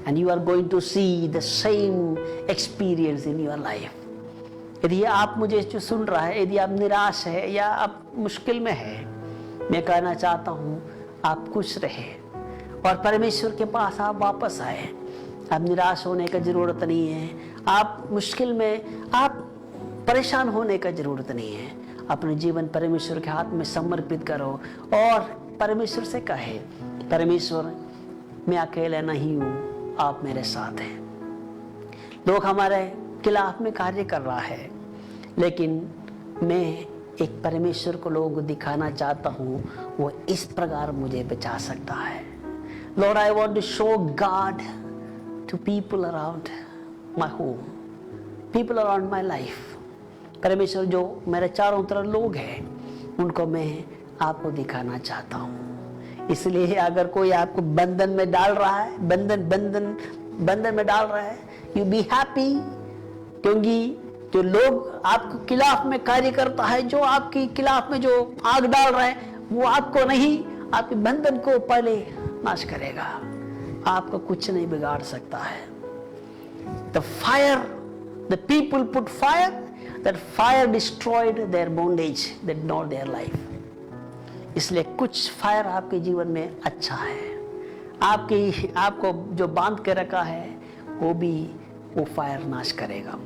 And you are going to see the same experience in your life. यदि आप मुझे जो सुन रहा है, यदि आप निराश है या आप मुश्किल में है, मैं कहना चाहता हूँ आप खुश रहे और परमेश्वर के पास आप वापस आए। आप निराश होने का जरूरत नहीं है, आप मुश्किल में, आप परेशान होने का जरूरत नहीं है। अपने जीवन परमेश्वर के हाथ में समर्पित करो और परमेश्वर से कहे, परमेश्वर मैं अकेला नहीं हूँ, आप मेरे साथ हैं। लोग हमारे खिलाफ में कार्य कर रहा है, लेकिन मैं एक परमेश्वर को लोगों को दिखाना चाहता हूँ, वो इस प्रकार मुझे बचा सकता है। Lord, I want to show God to people around my home, people around my life. परमेश्वर, जो मेरे चारों तरफ लोग हैं, उनको मैं आपको दिखाना चाहता हूँ। इसलिए अगर कोई आपको बंधन में डाल रहा है, बंधन में डाल रहा है, you be happy, क्योंकि जो लोग आपके खिलाफ में कार्य करता है, जो आपके खिलाफ में जो आग डाल रहे हैं, वो आपको नहीं, आपके बंधन को पहले नाश करेगा। आपको कुछ नहीं बिगाड़ सकता है। The fire, the people put fire, that fire destroyed their bondage, that not their life. इसलिए कुछ फायर आपके जीवन में अच्छा है, आपको जो बांध के रखा है वो फायर नाश करेगा।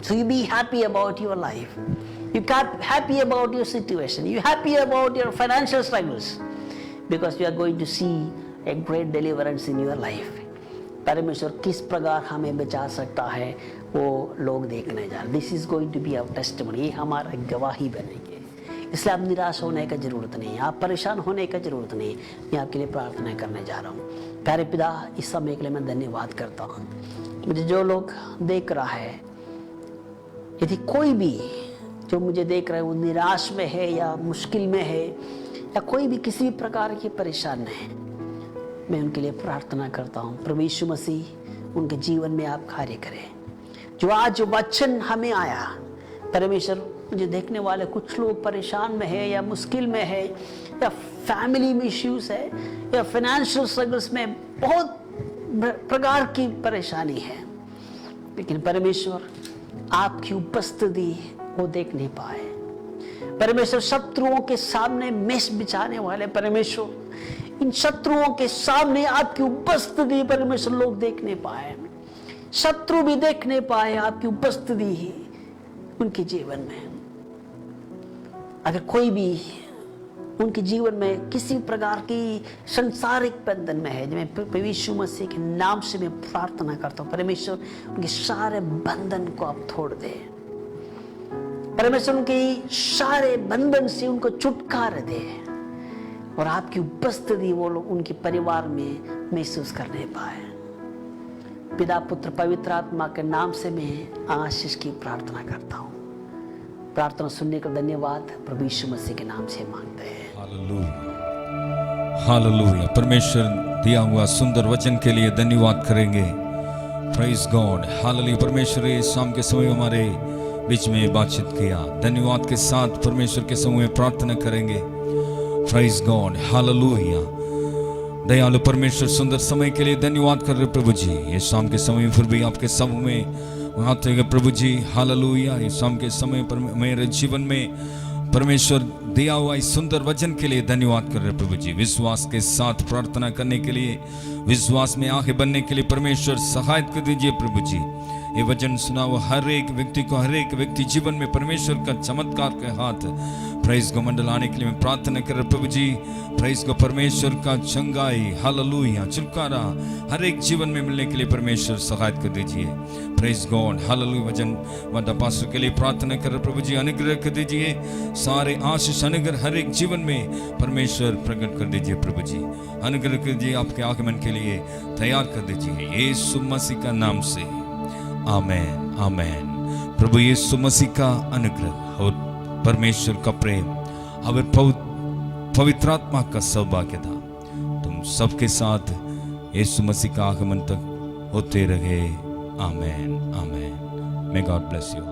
So you be happy about your life. You happy about your situation. You happy about your financial struggles, because you are going to see a great deliverance in your life. परमेश्वर किस प्रकार हमें बचा सकता है वो लोग देखने जा रहे। This is going to be our testimony. ये हमारा गवाही बनेंगे। इसलिए आप निराश होने का जरूरत नहीं है, आप परेशान होने का जरूरत नहीं है। मैं आपके लिए प्रार्थना करने जा रहा हूँ। प्यारे पिता, इस समय के लिए मैं धन्यवाद करता हूँ। मुझे जो लोग देख रहा है, यदि कोई भी जो मुझे देख रहा है वो निराश में है या मुश्किल में है या कोई भी किसी भी प्रकार की परेशान है, मैं उनके लिए प्रार्थना करता हूँ। प्रभु यीशु मसीह, उनके जीवन में आप कार्य करें। जो आज वचन हमें आया, परमेश्वर, मुझे देखने वाले कुछ लोग परेशान में है या मुश्किल में है या फैमिली में इश्यूज है या फाइनेंशियल स्ट्रगल्स में बहुत प्रकार की परेशानी है, लेकिन परमेश्वर आपकी उपस्थिति वो देख नहीं पाए। परमेश्वर, शत्रुओं के सामने मेष बिछाने वाले परमेश्वर, इन शत्रुओं के सामने आपकी उपस्थिति परमेश्वर लोग देख नहीं पाए। शत्रु भी देख नहीं पाए आपकी उपस्थिति ही उनके जीवन में। अगर कोई भी उनके जीवन में किसी प्रकार की संसारिक बंधन में है, मैं प्रभु यीशु मसीह के नाम से मैं प्रार्थना करता हूँ, परमेश्वर उनके सारे बंधन को आप तोड़ दे। परमेश्वर उनके सारे बंधन से उनको छुटकारा दे और आपकी उपस्थिति वो लोग उनके परिवार में महसूस करने पाए। पिता, पुत्र, पवित्र आत्मा के नाम से मैं आशीष की प्रार्थना करता हूँ। प्रार्थना सुनने का धन्यवाद प्रभु यीशु मसीह के नाम से मांगते हैं। Hallelujah, hallelujah. परमेश्वर दिया हुआ सुंदर वचन के लिए धन्यवाद करेंगे। Praise God, hallelujah. परमेश्वर इस शाम के समय हमारे बीच में बातचीत किया। धन्यवाद के साथ परमेश्वर के समूह में प्रार्थना करेंगे। Praise God, hallelujah. दयालु परमेश्वर, सुंदर समय के लिए धन्यवाद कर रहे प्रभु जी। ये शाम के समय फिर भी आपके समूह में आते हैं प्रभु जी, हालेलुया। इस शाम के समय पर मेरे जीवन में परमेश्वर दिया हुआ इस सुंदर वचन के लिए धन्यवाद कर रहे प्रभु जी। विश्वास के साथ प्रार्थना करने के लिए, विश्वास में आगे बढ़ने के लिए परमेश्वर सहायता कर दीजिए प्रभु जी। ये वचन सुना हुआ हर एक व्यक्ति को, हर एक व्यक्ति जीवन में परमेश्वर का चमत्कार के हाथ प्रेस को मंडल आने के लिए मैं प्रार्थना कर रहा प्रभु जी। प्रेस को परमेश्वर का चंगाई, हालेलुया, छुटकारा हर एक जीवन में मिलने के लिए परमेश्वर सहायता कर दीजिए। Press God, hallelujah. वचन वादा पास्टर के लिए प्रार्थना कर रहे प्रभु जी, अनुग्रह कर दीजिए। सारे आशीष अनुग्रह हर एक जीवन में परमेश्वर प्रकट कर दीजिए प्रभु जी। अनुग्रह कर दीजिए, आपके आगमन के लिए तैयार कर दीजिए यीशु मसीह का नाम से, आमेन, आमेन। प्रभु यीशु मसीह का अनुग्रह और परमेश्वर का प्रेम और पवित्र आत्मा का सौभाग्यता तुम सबके साथ यीशु मसीह का आगमन तक होते रहे। Amen, amen. May God bless you.